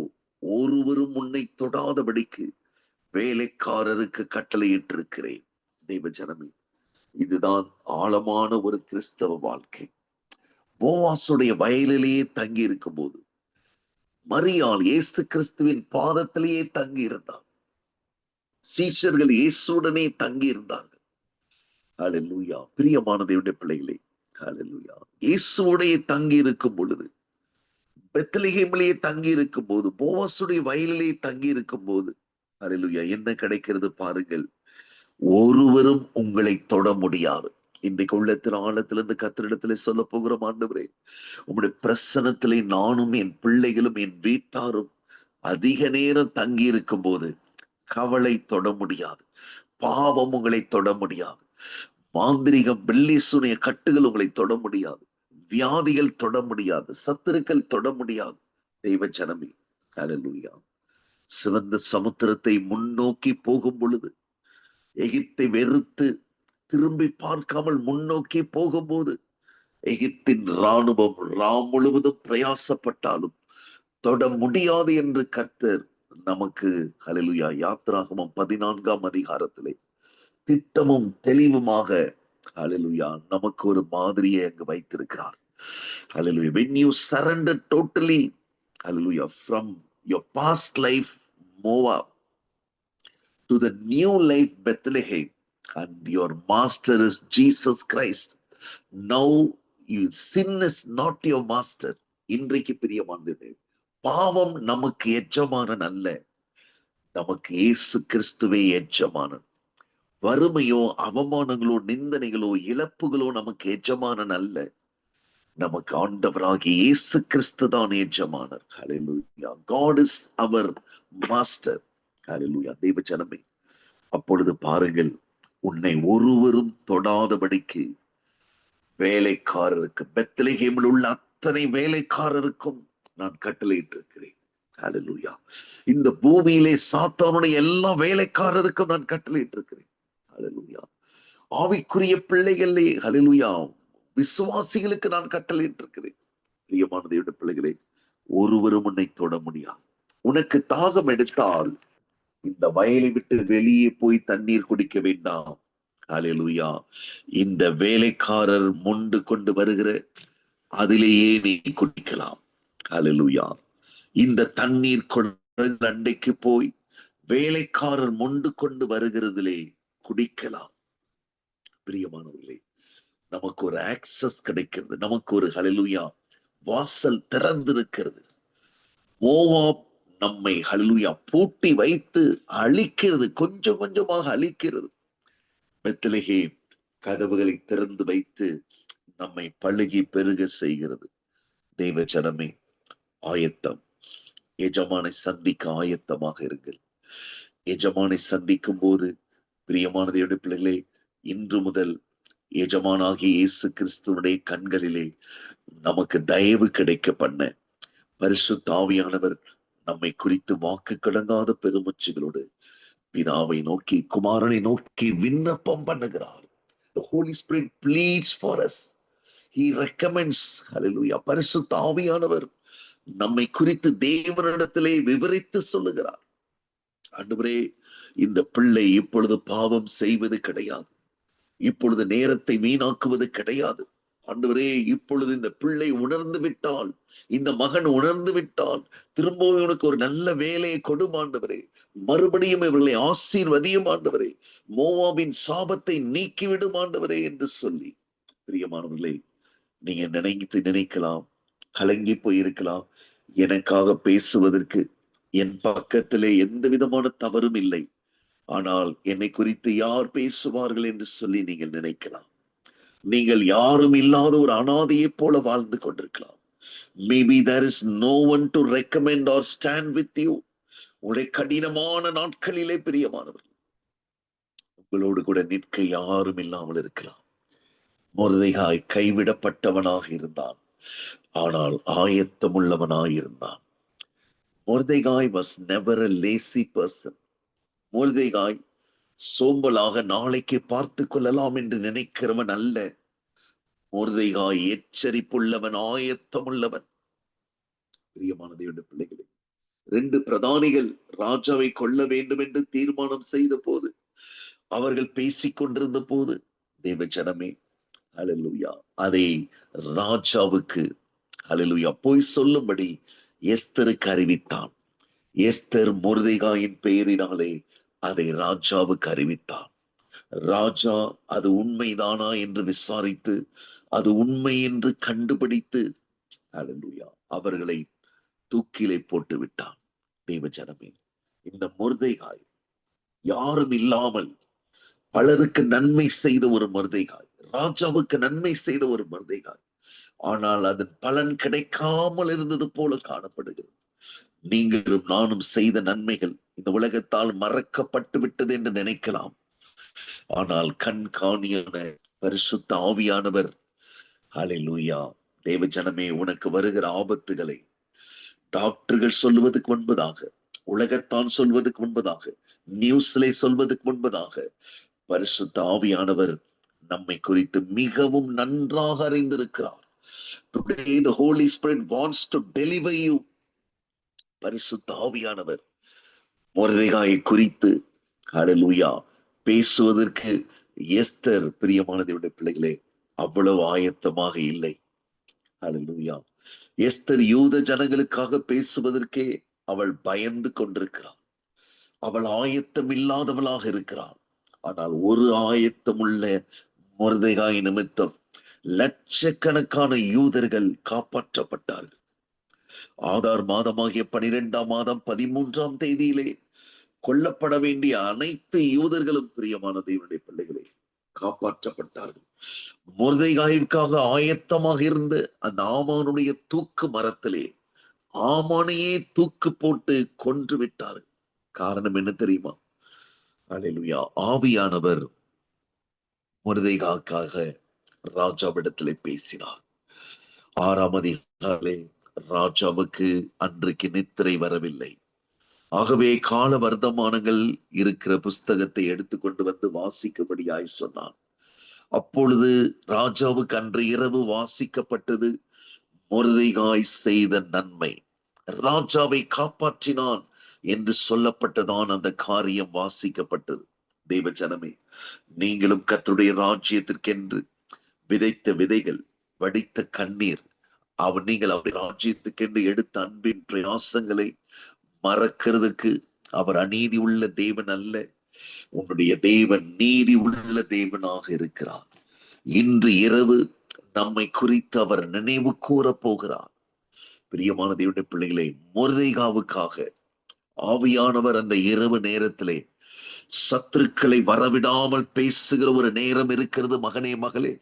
ஒருவரும் உன்னை தொடாதபடிக்கு வேலைக்காரருக்கு கட்டளையிட்டிருக்கிறேன். தெய்வ ஜனமே, இதுதான் ஆழமான ஒரு கிறிஸ்தவ வாழ்க்கை. போவாசுடைய வயலிலேயே தங்கி இருக்கும் போது மரியாள் இயேசு கிறிஸ்துவின் பாதத்திலேயே தங்கி இருந்தார். சீஷர்கள் இயேசுடனே தங்கி இருந்தார்கள். ஹல்லேலூயா. பிரியமான தேவனுடைய பிள்ளைகளே, ஹல்லேலூயா, இயேசுவுடைய தங்கி இருக்கும் பொழுது, பெத்லெகேமிலேயே தங்கி இருக்கும் போது, போவாசுடைய வயலிலே தங்கி இருக்கும் போது, ஹல்லேலூயா, என்ன கிடைக்கிறது பாருங்கள். ஒருவரும் உங்களை தொட முடியாது. இன்றைக்கு உள்ளத்தின் ஆழத்திலிருந்து கர்த்தரிடத்திலே சொல்ல போகிறோம், ஆண்டவரே, உம்முடைய பிரசன்னத்திலே நானும் என் பிள்ளைகளும் என் வீட்டாரும் அதிக நேரம் தங்கி இருக்கும் போது கவலை தொட முடியாது, பாவம் உங்களை தொட முடியாது, மாந்திரிகம், பில்லிசுனிய கட்டுகள் உங்களை தொட முடியாது, வியாதிகள் தொட முடியாது, சத்துருக்கள் தொட முடியாது. தெய்வ ஜனமே, ஹல்லேலூயா. சிவந்த சமுத்திரத்தை முன்னோக்கி போகும் பொழுது, எகிப்தை வெறுத்து திரும்பி பார்க்காமல் முன்னோக்கி போகும்போது, எகிப்தின் ராணுவம் ராம் முழுவதும் பிரயாசப்பட்டாலும் தொட முடியாது என்று கர்த்தர் நமக்கு, ஹல்லேலூயா, யாத்திராகமம் 14ஆம் அதிகாரத்திலே திட்டமும் தெளிவுமாக, ஹல்லேலூயா, நமக்கு ஒரு மாதிரியை அங்கு வைத்திருக்கிறார். ஹல்லேலூயா. when you surrender totally, hallelujah, from your past life Moab to the new life Bethlehem, and your master is Jesus Christ, now you, sin is not your master. இன்றைக்கு பிரியமானது, பாவம் நமக்கு எஜமானன் அல்ல, நமக்கு இயேசு கிறிஸ்துவே எஜமானன். வறுமையோ அவமானங்களோ நிந்தனைகளோ இழப்புகளோ நமக்கு எஜமானன் அல்ல, நமக்கு ஆண்டவராகிய இயேசு கிறிஸ்து தான் எஜமானர். ஹல்லேலூயா. God is our master. ஹல்லேலூயா. தெய்வ ஜனமே, அப்பொழுது பாருங்கள், உன்னை ஒருவரும் தொடாதபடிக்கு வேலைக்காரருக்கு, பெத்லெகேமில் உள்ள அத்தனை வேலைக்காரருக்கும் நான் கட்டளையிட்டிருக்கிறேன். ஹல்லேலூயா. இந்த பூமியிலே சாத்தானுடைய எல்லா வேலைக்காரருக்கும் நான் கட்டளையிட்டிருக்கிறேன். ஹல்லேலூயா. ஆவிக்குரிய பிள்ளைகளே, ஹல்லேலூயா, விசுவாசிகளுக்கு நான் கட்டளையிட்டிருக்கிறேன். பிரியமான தேவனுடைய பிள்ளைகளே, ஒருவரும் உன்னை தொட முடியாது. உனக்கு தாகம் எடுத்தால் இந்த வயலை விட்டு வெளியே போய் தண்ணீர் குடிக்க வேண்டாம். ஹல்லேலூயா. இந்த வேலைக்காரர் மொண்டு கொண்டு வருகிற அதிலேயே நீ குடிக்கலாம். ஹல்லேலூயா. இந்த தண்ணீர் கொண்டு அண்டைக்கு போய் வேலைக்காரர் மொண்டு கொண்டு வருகிறதிலே குடிக்கலாம். பிரியமானவர்களே, நமக்கு ஒரு ஆக்சஸ் கிடைக்கிறது, நமக்கு ஒரு, ஹல்லேலூயா, வாசல் திறந்திருக்கிறது. மோவாப் நம்மை, ஹல்லேலூயா, பூட்டி வைத்து அழிக்கிறது, கொஞ்சம் கொஞ்சமாக அழிக்கிறது. பெத்லெகேம் கதவுகளை திறந்து வைத்து நம்மை பழுகி பெருக செய்கிறது. தெய்வ ஜனமே, ஆயத்தம். எஜமானை சந்திக்க ஆயத்தமாக இருங்கள். எஜமானை சந்திக்கும் போது பிரியமான தேவனுடைய பிள்ளைகளே, இன்று முதல் எஜமானாகிய இயேசு கிறிஸ்துவனுடைய கண்களிலே நமக்கு தயவு கிடைக்க பண்ண பரிசுத்த ஆவியானவர் நம்மை குறித்து வாக்கு கடங்காத பெருமூச்சுகளோடு பிதாவை நோக்கி குமாரனை நோக்கி விண்ணப்பம் பண்ணுகிறார். The Holy Spirit pleads for us. He recommends. Hallelujah. பரிசுத்த ஆவியானவர் நம்மை குறித்து தேவனிடத்திலே விவரித்து சொல்லுகிறார். ஆண்டவரே, இந்த பிள்ளை இப்பொழுது பாவம் செய்வது கிடையாது, இப்பொழுது நேரத்தை வீணாக்குவது கிடையாது. ஆண்டவரே, இப்பொழுது இந்த பிள்ளை உணர்ந்து விட்டால், இந்த மகன் உணர்ந்து விட்டால், திரும்பவும் இவனுக்கு ஒரு நல்ல வேலையை கொடும் ஆண்டவரே, மறுபடியும் இவர்களை ஆசீர்வதியும் ஆண்டவரே, மோவாபின் சாபத்தை நீக்கிவிடும் ஆண்டவரே என்று சொல்லி, பிரியமானவர்களே, நீங்க நினைக்கலாம், கலங்கி போயிருக்கலாம், எனக்காக பேசுவதற்கு என் பக்கத்திலே எந்த விதமான தவறும் இல்லை, ஆனால் என்னை குறித்து யார் பேசுவார்கள் என்று சொல்லி நீங்கள் நினைக்கலாம். நீங்கள் யாரும் இல்லாத ஒரு அனாதையை போல வாழ்ந்து கொண்டிருக்கலாம். Maybe there is no one to recommend or stand with you. உங்களுடைய கடினமான நாட்களிலே பிரியமானவர்கள், உங்களோடு கூட நிற்க யாரும் இல்லாமல் இருக்கலாம். மொர்தெகாய் கைவிடப்பட்டவனாக இருந்தான், ஆனால் ஆயத்தமுள்ளவனாக இருந்தான். மொர்தெகாய் was never a lazy person. மொர்தெகாய் சோம்பலாக நாளைக்கு பார்த்து கொள்ளலாம் என்று நினைக்கிறவன் அல்ல. மொர்தெகாய் எச்சரிப்புள்ளவன், ஆயத்தமுள்ளவன். பிரியமான தேவனுடைய பிள்ளைகளே, 2 பிரதானிகள் ராஜாவை கொல்ல வேண்டும் என்று தீர்மானம் செய்த போது, அவர்கள் பேசிக் கொண்டிருந்த போது, தேவ ஜனமே, ஹல்லேலூயா, அதை ராஜாவுக்கு ஹல்லேலூயா போய் சொல்லும்படி எஸ்தருக்கு அறிவித்தான். எஸ்தர் மொர்தெகாயின் பெயரினாலே அதை ராஜாவுக்கு அறிவித்தான். ராஜா அது உண்மைதானா என்று விசாரித்து, அது உண்மை என்று கண்டுபிடித்து ஹல்லேலூயா அவர்களை தூக்கிலே போட்டு விட்டான். தேவ ஜனமே, இந்த மொர்தெகாய் யாரும் இல்லாமல் பலருக்கு நன்மை செய்த ஒரு மொர்தெகாய், ராஜாவுக்கு நன்மை செய்த ஒரு மொர்தெகாய், ஆனால் அதன் பலன் கிடைக்காமல் இருந்தது போல காணப்படுகிறது. நீங்களும் நானும் செய்த நன்மைகள் இந்த உலகத்தால் மறக்கப்பட்டு விட்டது என்று நினைக்கலாம். ஆனால் கண்காணியான பரிசுத்த ஆவியானவர், ஹல்லேலூயா, தேவ ஜனமே, உனக்கு வருகிற ஆபத்துகளை டாக்டர்கள் சொல்வதற்கு முன்பதாக, உலகத்தான் சொல்வதற்கு முன்பதாக, நியூஸ்ல சொல்வதற்கு முன்பதாக, பரிசுத்த ஆவியானவர் நம்மை குறித்து மிகவும் நன்றாக அறிந்திருக்கிறார். Today the Holy Spirit wants to deliver you. பரிசுத்த ஆவியானவர் மொர்தெகாயை குறித்து ஹல்லேலூயா பேசுவதற்கு எஸ்தர், பிரியமான தேவனுடைய பிள்ளைகளே, அவ்வளவு ஆயத்தமாக இல்லை. ஹல்லேலூயா. எஸ்தர் யூத ஜனங்களுக்காக பேசுவதற்கே அவள் பயந்து கொண்டிருக்கிறாள். அவள் ஆயத்தம் இல்லாதவளாக இருக்கிறாள். ஆனால் ஒரு ஆயத்தமுள்ள மொர்தெகாய் நிமித்தம் லட்சக்கணக்கான யூதர்கள் காப்பாற்றப்பட்டார்கள். ஆதார் மாதமாகிய 12ஆம் மாதம் 13ஆம் தேதியிலே கொல்லப்பட வேண்டிய அனைத்து யூதர்களும், பிரியமான தேவனுடைய பிள்ளைகளே, காப்பாற்றப்பட்டார்கள். மொர்தெகாய்க்காக ஆயத்தமாக இருந்த அந்த ஆமானுடைய தூக்கு மரத்திலே ஆமானையே தூக்கு போட்டு கொன்று விட்டார்கள். காரணம் என்ன தெரியுமா? ஹல்லேலூயா, ஆவியானவர் மொர்தெகாய்க்காக ராஜாவிடத்திலே பேசினார். 6ஆம் அதிகாரத்திலே ராஜாவுக்கு அன்றைக்கு நித்திரை வரவில்லை. ஆகவே கால வர்த்தமானங்கள் இருக்கிற புஸ்தகத்தை எடுத்துக்கொண்டு வந்து வாசிக்கும்படியாய் சொன்னான். அப்பொழுது ராஜாவுக்கு அன்று இரவு வாசிக்கப்பட்டது மொர்தெகாய் செய்த நன்மை, ராஜாவை காப்பாற்றினான் என்று சொல்லப்பட்டதான் அந்த காரியம் வாசிக்கப்பட்டது. தேவ ஜனமே, நீங்களும் கர்த்தருடைய ராஜ்யத்திற்கென்று விதைத்த விதைகள், வடித்த கண்ணீர், நீங்கள் அவருடைய ராஜ்யத்துக்கென்று எடுத்த அன்பின் பிரயாசங்களை மறக்கிறதுக்கு அவர் அநீதி உள்ள தேவன் அல்ல. உன்னுடைய தேவன் நீதி உள்ள தேவனாக இருக்கிறார். இன்று இரவு நம்மை குறித்து அவர் நினைவு கூற போகிறார். பிரியமான தேவனுடைய பிள்ளைகளே, மொர்தெகாவுக்காக ஆவியானவர் அந்த இரவு நேரத்திலே சத்துருக்களை வரவிடாமல் பேசுகிற ஒரு நேரம் இருக்கிறது. மகனே, மகளே,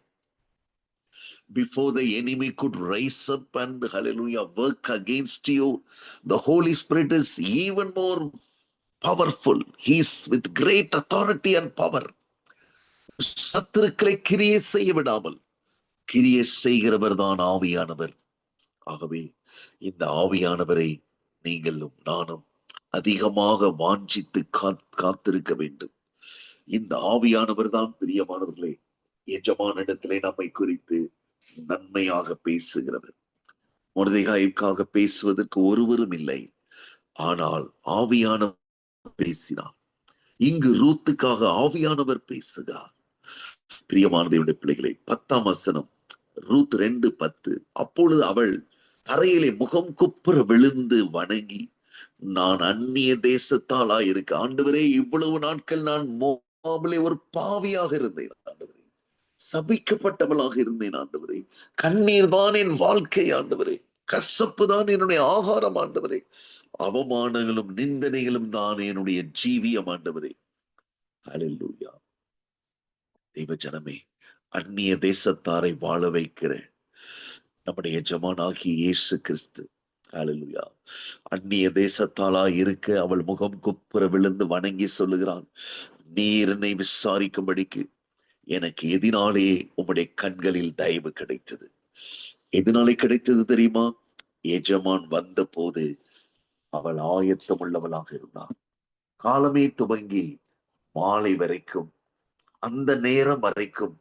before the enemy could rise up and hallelujah work against you, the Holy Spirit is even more powerful. He is with great authority and power. சத்துருக்களை கிரியை செய்ய விடாமல் கிரியை செய்கிறவர் தான் ஆவியானவர். ஆகவே இந்த ஆவியானவரை நீங்களும் நானும் அதிகமாக வாஞ்சித்து காத்திருக்க வேண்டும். இந்த ஆவியானவர் தான் பிரியமானவர்களே எஜமானிடத்திலே நம்மை குறித்து நன்மையாக பேசுகிறவர். மொர்தெகாய்க்காக பேசுவதற்கு ஒருவரும் இல்லை, ஆனால் ஆவியானவர் பேசினார். இங்கு ரூத்துக்காக ஆவியானவர் பேசுகிறார். பிரியமான தேவனுடைய பிள்ளைகளை, 10ஆம் வசனம், ரூத் 2:10. அப்பொழுது அவள் தரையிலே முகம் குப்புற விழுந்து வணங்கி, நான் அந்நிய தேசத்தாளா இருக்க ஆண்டவரே, இவ்வளவு நாட்கள் நான் மோவாபிலே ஒரு பாவியாக இருந்தேன் ஆண்டவரே, சபிக்கப்பட்டவளாக இருந்தேன் ஆண்டவரே, கண்ணீர் தான் என் வாழ்க்கை ஆண்டவரே, கசப்பு தான் என்னுடைய ஆகாரம் ஆண்டவரே, அவமானங்களும் நிந்தனைகளும் தான் என்னுடைய ஜீவியம் ஆண்டவரே. ஹல்லேலூயா. தெய்வ ஜனமே, அந்நிய தேசத்தாரை வாழ வைக்கிற நம்முடைய எஜமானாகிய இயேசு கிறிஸ்து, ஹல்லேலூயா, அந்நிய தேசத்தாளா இருக்க அவள் முகம் குப்புற விழுந்து வணங்கி சொல்லுகிறான், நீர் என்னை விசாரிக்கும்படிக்கு எனக்கு எதினாலே உம்முடைய கண்களில் தயவு கிடைத்தது. எதனாலே கிடைத்தது தெரியுமா? எஜமான் வந்த போது அவள் ஆயத்தம் உள்ளவளாக இருந்தாள். காலமே துவங்கி மாலை வரைக்கும், அந்த நேரம் வரைக்கும்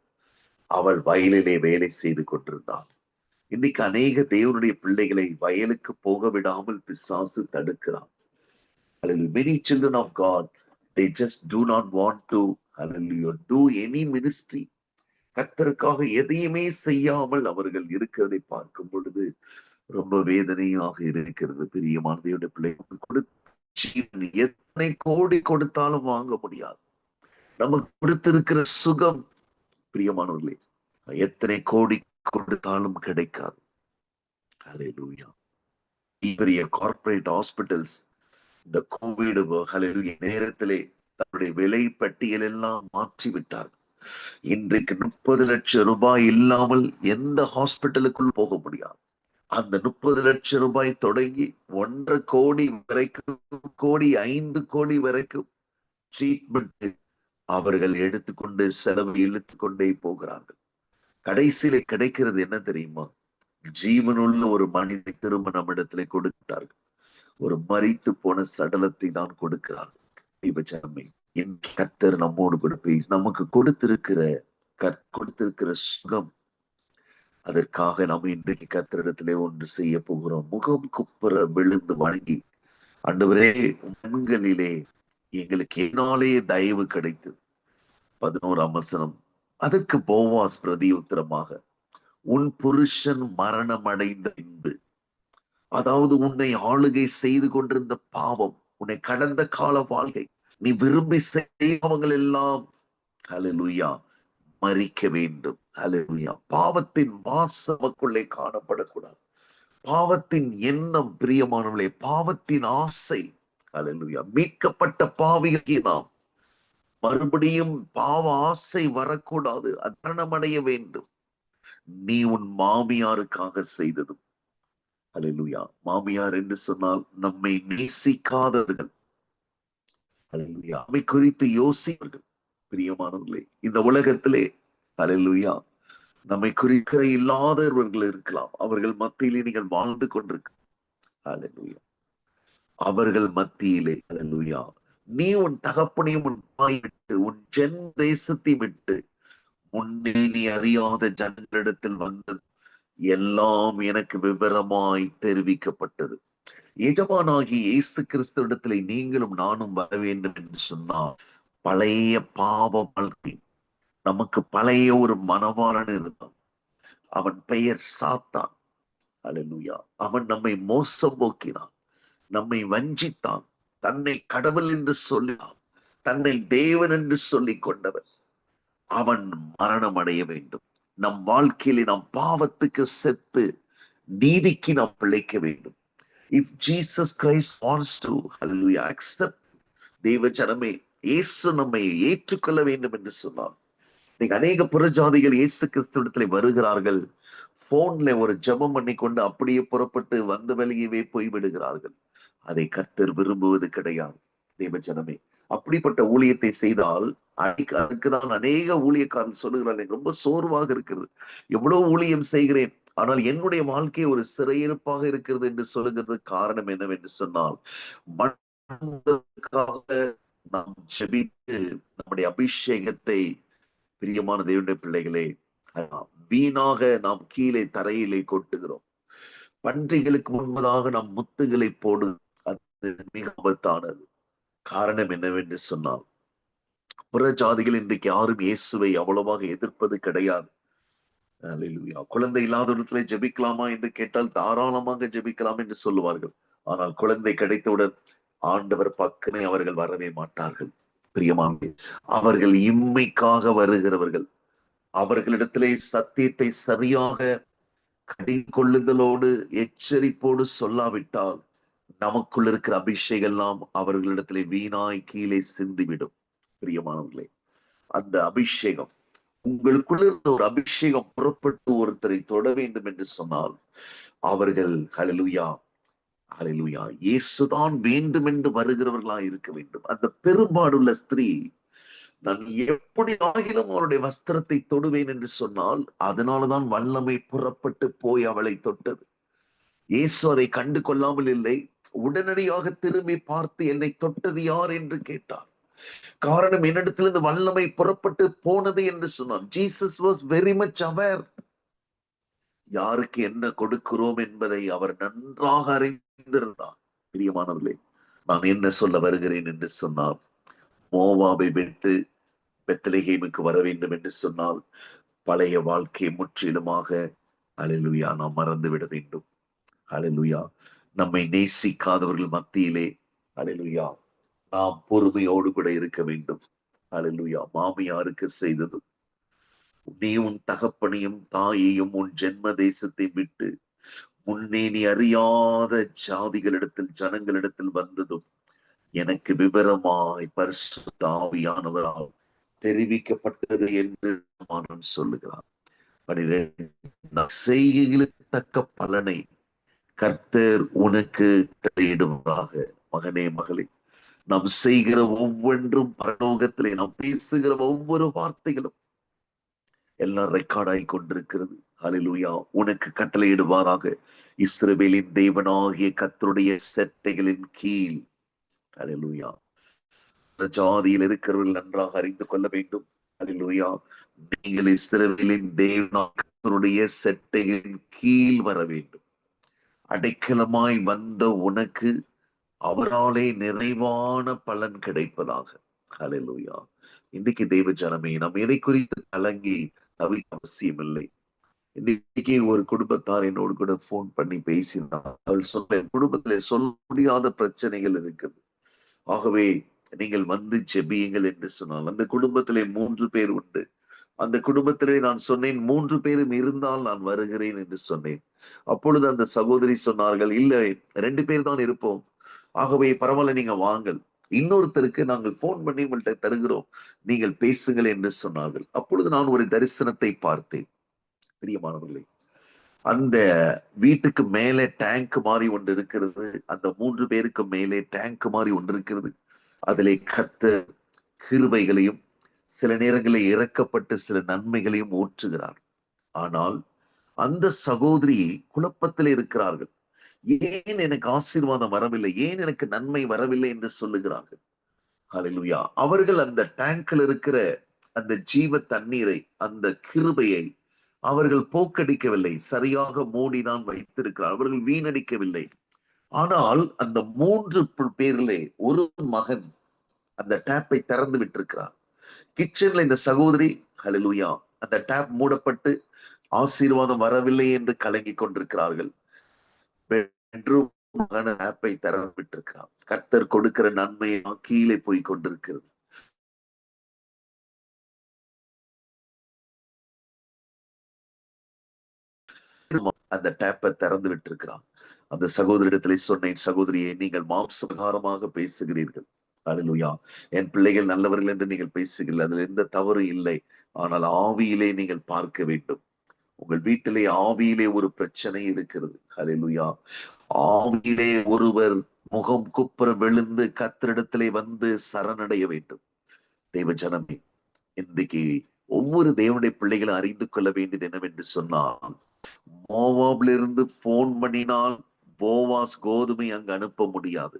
அவள் வயலிலே வேலை செய்து கொண்டிருந்தாள். இன்னைக்கு அநேக தேவனுடைய பிள்ளைகளை வயலுக்கு போக விடாமல் பிசாசு தடுக்கிறான். Many children of God, they just do not want to, hallelujah, do any ministry. கர்த்தருக்காக எதையுமே செய்யாமல் அவர்கள் இருக்கிறதை பார்க்கும் பொழுது ரொம்ப வேதனையாக இருக்கிறது. பிரியமான தேவனுடைய பிள்ளைகள், எத்தனை கோடி கொடுத்தாலும் வாங்க முடியாது. நமக்கு கொடுத்திருக்கிற சுகம் பிரியமானவர்களே, எத்தனை கோடி கொடுத்தாலும் கிடைக்காது. ஹல்லேலூயா. பெரிய கார்ப்பரேட் ஹாஸ்பிட்டல்ஸ் இந்த கோவிட் நேரத்திலே தன்னுடைய விலை பட்டியல் எல்லாம் மாற்றி விட்டார்கள். இன்றைக்கு 30 லட்சம் ரூபாய் இல்லாமல் எந்த ஹாஸ்பிட்டலுக்குள் போக முடியாது. அந்த 30 லட்சம் ரூபாய் தொடங்கி 1.5 கோடி வரைக்கும், 5 கோடி வரைக்கும் ட்ரீட்மெண்ட் அவர்கள் எடுத்துக்கொண்டு செலவு இழுத்துக்கொண்டே போகிறார்கள். கடைசியில கிடைக்கிறது என்ன தெரியுமா? ஜீவனுள்ள ஒரு மனிதை திரும்ப நம்மிடத்திலே கொடுக்கிறார்கள். ஒரு மரித்து போன சடலத்தை தான் கொடுக்கிறார்கள். கர்த்தர் நம்மோடு கூட பேசி நமக்கு கொடுத்திருக்கிற சுகம், அதற்காக நாம் இன்றைக்கு கர்த்தரிடத்திலே ஒன்று செய்ய போகிறோம். முகம் குப்புற விழுந்து வணங்கி, ஆண்டவரே, கண்களிலே எங்களுக்கு என்னாலே தயவு கிடைத்தது. 11ஆம் வசனம். அதற்கு போவாஸ் பிரதியுத்தரமாக, உன் புருஷன் மரணம் அடைந்த பின்பு, அதாவது உன்னை ஆளுகை செய்து கொண்டிருந்த பாவம், உன்னை கடந்த கால வாழ்க்கை, நீ விரும்பி செய்வங்கள் எல்லாம், ஹல்லேலூயா, மரிக்க வேண்டும். ஹல்லேலூயா. பாவத்தின் வாசமுக்குள்ளே காணப்படக்கூடாது. பாவத்தின் எண்ணம் பிரியமானவர்களே, பாவத்தின் ஆசை, ஹல்லேலூயா. மீட்கப்பட்ட பாவிக்கு நாம் மறுபடியும் பாவ ஆசை வரக்கூடாது. மரணமடைய வேண்டும். நீ உன் மாமியாருக்காக செய்ததும், ஹல்லேலூயா. மாமியார் என்று சொன்னால் நம்மை நேசிக்காதவர்கள், ஹல்லேலூயா, நம்மை குறித்து யோசிப்பவர்கள். பிரியமானவர்களே, இந்த உலகத்திலே, ஹல்லேலூயா, நம்மை குறிக்க இல்லாதவர்கள் இருக்கலாம். அவர்கள் மத்தியிலே நீங்கள் வாழ்ந்து கொண்டிருக்க, ஹல்லேலூயா, அவர்கள் மத்தியிலே, ஹல்லேலூயா, நீ உன் தகப்பனையும் உன் தாயை விட்டு, உன் ஜென் தேசத்தை விட்டு, முன்னே நீ அறியாத ஜனங்களிடத்தில் வந்தது எல்லாம் எனக்கு விவரமாய் தெரிவிக்கப்பட்டது. எஜமானாகி இயேசு கிறிஸ்துவிடத்திலே நீங்களும் நானும் வர வேண்டும் என்று சொன்னால், பழைய பாவ வாழ்க்கை, நமக்கு பழைய ஒரு மனவாளன் இருந்தான். அவன் பெயர் சாத்தான். ஹல்லேலூயா. அவன் நம்மை மோசம் போக்கினான், நம்மை வஞ்சித்தான், தன்னை கடவுள் என்று சொல்லினான், தன்னை தேவன் என்று சொல்லிக் கொண்டவன். அவன் மரணம் அடைய வேண்டும். நம் வாழ்க்கையிலே நாம் பாவத்துக்கு செத்து நீதிக்கு நாம் பிழைக்க வேண்டும். If Jesus Christ wants to, hallelujah, accept, தேவ ஜனமே, இயேசு நம்மை ஏற்றுக்கொள்ள வேண்டும் என்று சொன்னார். நீங்க அநேக புறஜாதிகள் இயேசு கிறிஸ்துவிடத்திலே வருகிறார்கள். போன்ல ஒரு ஜெபம் பண்ணி கொண்டு அப்படியே புறப்பட்டு வந்த வழியவே போய்விடுகிறார்கள். அதை கர்த்தர் விரும்புவது கிடையாது. தேவஜனமே. அப்படிப்பட்ட ஊழியத்தை செய்தால் அதுக்குதான் அநேக ஊழியக்காரன் சொல்லுகிறார்கள், ரொம்ப சோர்வாக இருக்கிறது, எவ்வளவு ஊழியம் செய்கிறேன், ஆனால் என்னுடைய வாழ்க்கை ஒரு சிறையிருப்பாக இருக்கிறது என்று சொல்லுகிறது. காரணம் என்னவென்று சொன்னால், நாம் ஜெபித்து நம்முடைய அபிஷேகத்தை, பிரியமான தேவனுடைய பிள்ளைகளே, வீணாக நாம் கீழே தரையிலே கொட்டுகிறோம். பன்றிகளுக்கு முன்பதாக நாம் முத்துகளை போடு, அது மிக ஆபத்தானது. காரணம் என்னவென்று சொன்னால், புற ஜாதிகள் இன்றைக்கு யாரும் இயேசுவை அவ்வளவாக எதிர்ப்பது கிடையாது. குழந்தை இல்லாதவர்களை ஜெபிக்கலாமா என்று கேட்டால் தாராளமாக ஜெபிக்கலாம் என்று சொல்லுவார்கள். ஆனால் குழந்தை கிடைத்தவுடன் ஆண்டவர் பக்கமே அவர்கள் வரவே மாட்டார்கள். பிரியமானே, அவர்கள் இம்மைக்காக வருகிறவர்கள். அவர்களிடத்திலே சத்தியத்தை சரியாக கடிகொள்ளுதலோடு எச்சரிப்போடு சொல்லாவிட்டால் நமக்குள் இருக்கிற அபிஷேகம் எல்லாம் அவர்களிடத்திலே வீணாய் கீழே சிந்திவிடும். பிரியமானவர்களே, அந்த அபிஷேகம், உங்களுக்குள்ள இருந்த ஒரு அபிஷேகம் புறப்பட்டு ஒருத்தரை தொட வேண்டும் என்று சொன்னால் அவர்கள் ஹல்லேலூயா ஹல்லேலூயா இயேசுதான் வேண்டும் என்று வருகிறவர்களா இருக்க வேண்டும். அந்த பெரும்பாடுள்ள ஸ்திரீ, நான் எப்படி ஆகிலும் அவருடைய வஸ்திரத்தை தொடுவேன் என்று சொன்னால் அதனாலதான் வல்லமை புறப்பட்டு போய் அவளை தொட்டது. இயேசு அதை கண்டு கொள்ளாமல் இல்லை. உடனடியாக திரும்பி பார்த்து என்னை தொட்டது யார் என்று கேட்டார். காரணம், என்னிடத்திலிருந்து வல்லமை புறப்பட்டு போனது என்று சொன்னார். Jesus was very much aware. யாருக்கு என்ன கொடுக்கிறோம் என்பதை அவர் நன்றாக அறிந்திருந்தார். பிரியமானவர்களே, நான் என்ன சொல்ல வருகிறேன் என்று சொன்னால், மோவாபை விட்டு பெத்லகேமுக்கு வர வேண்டும் என்று சொன்னால் பழைய வாழ்க்கையை முற்றிலுமாக ஹல்லேலூயா நாம் மறந்துவிட வேண்டும். ஹல்லேலூயா, நம்மை நேசிக்காதவர்கள் மத்தியிலே ஹல்லேலூயா நாம் பொறுமையோடு கூட இருக்க வேண்டும். ஹல்லேலூயா, மாமியாருக்கு செய்தது, நீ உன் தகப்பனையும் தாயையும் உன் ஜென்ம தேசத்தை விட்டு முன்னே நீ அறியாத ஜாதிகளிடத்தில் ஜனங்களிடத்தில் வந்ததும் எனக்கு விவரமாய் பரிசுத்த ஆவியானவரால் தெரிவிக்கப்பட்டது என்று நான் சொல்லுகிறார். 12 செய்கைகளுக்கு தக்க பலனை கர்த்தர் உனக்கு இடுவதாக. மகனே மகளே, நாம் செய்கிற ஒவ்வொன்றும் பரலோகத்திலே, நாம் பேசுகிற ஒவ்வொரு வார்த்தைகளும் எல்லாம் ரெக்கார்ட் ஆகி கொண்டிருக்கிறது. ஹல்லேலூயா, உனக்கு கட்டளையிடுவாராக. இஸ்ரவேலின் தேவனாகிய கர்த்தருடைய செட்டைகளின் கீழ். ஹல்லேலூயா, ஜாதியில் இருக்கிறவர்கள் நன்றாக அறிந்து கொள்ள வேண்டும். ஹல்லேலூயா, நீங்கள் இஸ்ரவேலின் தேவனுடைய செட்டைகளின் கீழ் வர வேண்டும். அடைக்கலமாய் வந்த உனக்கு அவராலே நிறைவான பலன் கிடைப்பதாக. ஹல்லேலூயா. இன்னைக்கு தேவ ஜனமே, நாம் எதை குறித்து கலங்கி தவிக்க அவசியம் இல்லை. இன்னைக்கு ஒரு குடும்பத்தார் என்னோடு கூட போன் பண்ணி பேசினார். அவள் சொல்ல, குடும்பத்திலே சொல்ல முடியாத பிரச்சனைகள் இருக்குது, ஆகவே நீங்கள் வந்து ஜெபியுங்கள் என்று சொன்னால், அந்த குடும்பத்திலே 3 பேர் உண்டு. அந்த குடும்பத்திலே நான் சொன்னேன், 3 பேரும் இருந்தால் நான் வருகிறேன் என்று சொன்னேன். அப்பொழுது அந்த சகோதரி சொன்னார்கள், இல்லை 2 பேர் தான் இருப்போம், ஆகவே பரவாயில்ல, நீங்க வாங்கள், இன்னொருத்தருக்கு நாங்கள் போன் பண்ணி உங்கள்கிட்ட தருகிறோம், நீங்கள் பேசுங்கள் என்று சொன்னார்கள். அப்பொழுது நான் ஒரு தரிசனத்தை பார்த்தேன். பிரியமானவர்களே, அந்த வீட்டுக்கு மேலே டேங்க் மாதிரி ஒன்று இருக்கிறது. அந்த 3 பேருக்கு மேலே டேங்க் மாதிரி ஒன்று இருக்கிறது. அதிலே கர்த்தர் கிருபைகளையும் சில நேரங்களில் இறக்கப்பட்டு சில நன்மைகளையும் ஊற்றுகிறார். ஆனால் அந்த சகோதரி குழப்பத்தில் இருக்கிறார்கள். ஏன் எனக்கு ஆசீர்வாதம் வரவில்லை, ஏன் எனக்கு நன்மை வரவில்லை என்று சொல்லுகிறார்கள். ஹல்லேலூயா. அவர்கள் அந்த டேங்கில் இருக்கிற அந்த ஜீவ தண்ணீரை, அந்த கிருபையை அவர்கள் போக்கடிக்கவில்லை, சரியாக மூடிதான் வைத்திருக்கிறார். அவர்கள் வீணடிக்கவில்லை. ஆனால் அந்த 3 பேரிலே ஒரு மகன் அந்த டேப்பை திறந்து விட்டிருக்கிறார். கிச்சன்ல இந்த சகோதரி, ஹல்லேலூயா, அந்த டேப் மூடப்பட்டு ஆசீர்வாதம் வரவில்லை என்று கலங்கி கொண்டிருக்கிறார்கள். பெட்ரூம் மகன் டேப்பை திறந்து விட்டிருக்கிறார். கர்த்தர் கொடுக்கிற நன்மை கீழே போய் கொண்டிருக்கிறது. அந்த டேப்பை திறந்து விட்டிருக்கிறான். அந்த சகோதரிடத்திலே சொன்னேன், சகோதரியே, நீங்கள் மாம்சகாரமாக பேசுகிறீர்கள். ஹல்லேலூயா, என் பிள்ளைகள் நல்லவர்கள் என்று நீங்கள் பேசுகிறீர்கள், அதில் எந்த தவறு இல்லை. ஆனால் ஆவியிலே நீங்கள் பார்க்க வேண்டும். உங்கள் வீட்டிலே ஆவியிலே ஒரு பிரச்சனை இருக்கிறது. ஹல்லேலூயா, ஆவியிலே ஒருவர் முகம் குப்புற விழுந்து கர்த்தரிடத்திலே வந்து சரணடைய வேண்டும். தேவ ஜனமே, இன்றைக்கு ஒவ்வொரு தேவனுடைய பிள்ளைகளும் அறிந்து கொள்ள வேண்டியது என்னவென்று சொன்னால், மோவாபிலிருந்து போன் பண்ணினால் போவாஸ் கோதுமை அங்கு அனுப்ப முடியாது.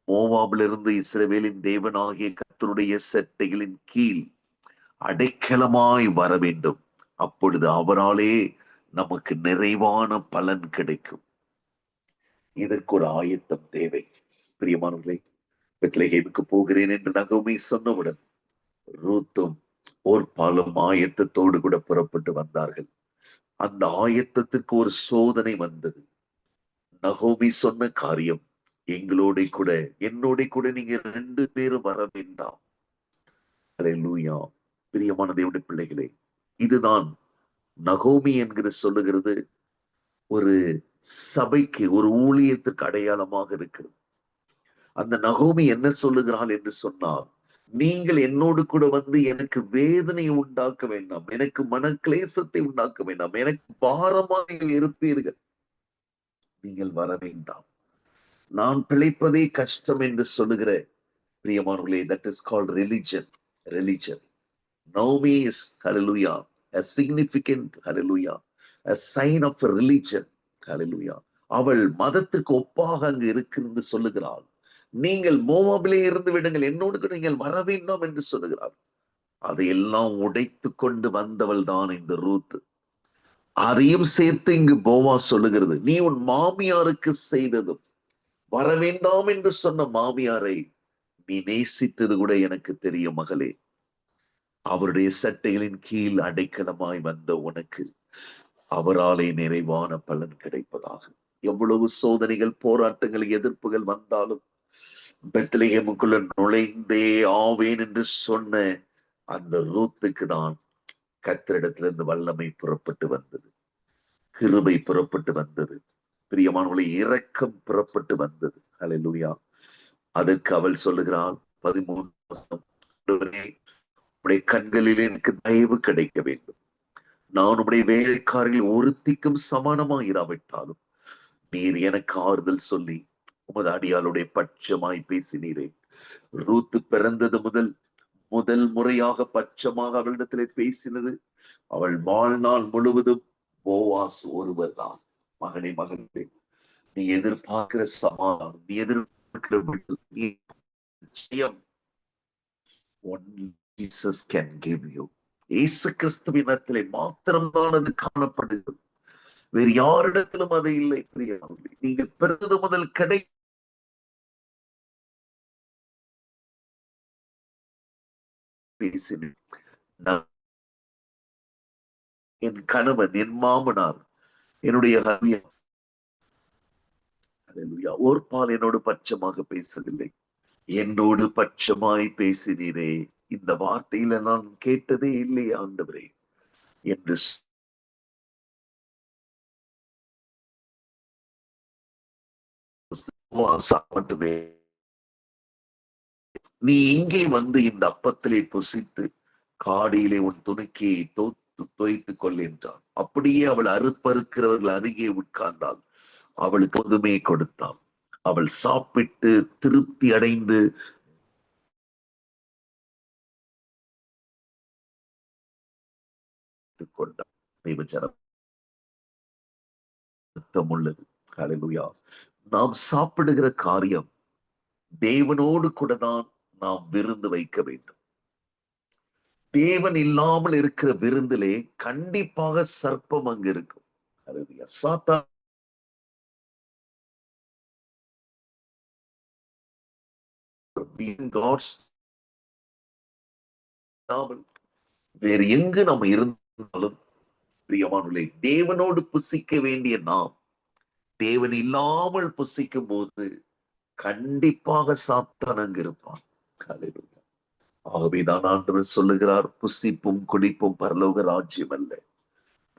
மோவாபிலிருந்து இஸ்ரவேலின் தேவனாகிய கர்த்தருடைய செட்டைகளின் கீழ் அடைக்கலமாய் வர வேண்டும். அப்பொழுது அவராலே நமக்கு நிறைவான பலன் கிடைக்கும். இதற்கு ஒரு ஆயத்தம் தேவை. பிரியமானவர்களே, பெத்லகேமுக்கு போகிறேன் என்று நகோமி சொன்னவுடன் ரூத்தும் ஓர்பாலும் ஆயத்தத்தோடு கூட புறப்பட்டு வந்தார்கள். அந்த ஆயத்தத்திற்கு ஒரு சோதனை வந்தது. நகோமி சொன்ன காரியம், எங்களோட கூட என்னோட கூட நீங்க 2 பேரும் வர வேண்டாம். அல்லேலூயா. பிரியமான தேவனுடைய பிள்ளைகளே, இதுதான் நகோமி என்கிற சொல்லுகிறது ஒரு சபைக்கு, ஒரு ஊழியத்துக்கு அடையாளமாக இருக்கிறது. அந்த நகோமி என்ன சொல்லுகிறாள் என்று சொன்னால், நீங்கள் என்னோடு கூட வந்து எனக்கு வேதனையை உண்டாக்க வேண்டாம், எனக்கு மனக்லேசத்தை உண்டாக்க வேண்டாம், எனக்கு பாரமாக இருப்பீர்கள், நீங்கள் வர வேண்டாம். நான் பிழைப்பதே கஷ்டம் என்று சொல்லுகிற பிரியமானவர்களே, that is called religion. Naomi is, hallelujah, a significant, hallelujah, a sign of a religion, hallelujah. அவள் மதத்துக்கு ஒப்பாக அங்கு இருக்கிறது சொல்லுகிறாள். நீங்கள் மோவாபிலே இருந்து விடுங்கள், என்னோடு கூட நீங்கள் வர வேண்டாம் என்று சொல்லுகிறாள். அதையெல்லாம் உடைத்து கொண்டு வந்தவள் தான் இந்த ரூத். அதையும் சேர்த்து இங்கு போவாஸ் சொல்லுகிறது, நீ உன் மாமியாருக்கு செய்ததும், வர வேண்டாம் என்று சொன்ன மாமியாரை நீ நேசித்தது கூட எனக்கு தெரியும் மகளே. அவருடைய சட்டைகளின் கீழ் அடைக்கலமாய் வந்த உனக்கு அவராலே நிறைவான பலன் கிடைப்பதாக. எவ்வளவு சோதனைகள், போராட்டங்கள், எதிர்ப்புகள் வந்தாலும் பெத்லகேமுக்குள்ள நுழைந்தே ஆவேன் என்று சொன்ன அந்த ரூத்துக்கு தான் கர்த்தரிடத்திலிருந்து வல்லமை புறப்பட்டு வந்தது, கிருபை புறப்பட்டு வந்தது, பிரியமானவர்களே, இரக்கம் புறப்பட்டு வந்தது. ஹல்லேலூயா. அதற்கு அவள் சொல்லுகிறாள் 13, உடைய கண்களில் எனக்கு தயவு கிடைக்க வேண்டும். நான் உடைய வேலைக்காரில் ஒருத்திக்கும் சமானமாக இராவிட்டாலும் நீர் எனக்கு ஆறுதல் சொல்லி உமது அடியாளுடைய பட்சமாய் பேசினீரே. ரூத்து பிறந்தது முதல் முறையாக பட்சமாக அவளிடத்திலே பேசினது. அவள் வாழ்நாள் முழுவதும் போவாஸ் ஒருவர் தான். மகனே, மகனே, நீ எதிர்பார்க்கிற சமாதானம், நீ எதிர்பார்க்கிற நிச்சயம் only Jesus can give you. இயேசு கிறிஸ்துவினத்திலே மாத்திரம்தான் அது காணப்படுகிறது. வேறு யாரிடத்திலும் அது இல்லை. பிரியமானவர்களே, நீங்கள் பிறந்தது முதல் பேசினேன். என் கணவன், என் மாமனார், என்னுடைய ஓர்பால் என்னோடு பட்சமாக பேசவில்லை, என்னோடு பட்சமாய் பேசினீரே. இந்த வார்த்தையில நான் கேட்டதே இல்லை ஆண்டவரே என்று மட்டுமே. நீ இங்கே வந்து இந்த அப்பத்திலே புசித்து காடியிலே உன் துணிக்கையை தோய்த்துக் கொள் என்றான். அப்படியே அவள் அறுப்பறுக்கிறவர்கள் அருகே உட்கார்ந்தாள். அவளுக்கு கோதுமை கொடுத்தான். அவள் சாப்பிட்டு திருப்தி அடைந்து கொண்டாள். உள்ளது. ஹல்லேலூயா. நாம் சாப்பிடுகிற காரியம் தேவனோடு கூட தான் நாம் விருந்து வைக்க வேண்டும். தேவன் இல்லாமல் இருக்கிற விருந்திலே கண்டிப்பாக சர்ப்பம் அங்கு இருக்கும். ஹல்லேலூயா. சாத்தான் வேறு எங்கு நாம் இருந்தாலும் பிரியமானவர்களே, தேவனோடு புசிக்க வேண்டிய நாம் தேவன் இல்லாமல் புசிக்கும் போது கண்டிப்பாக சாத்தான் அங்கு இருப்பான். ஆகவேதான் ஆண்டவர் சொல்லுகிறார், புசிப்பும் குடிப்பும் பரலோக ராஜ்யம் அல்ல,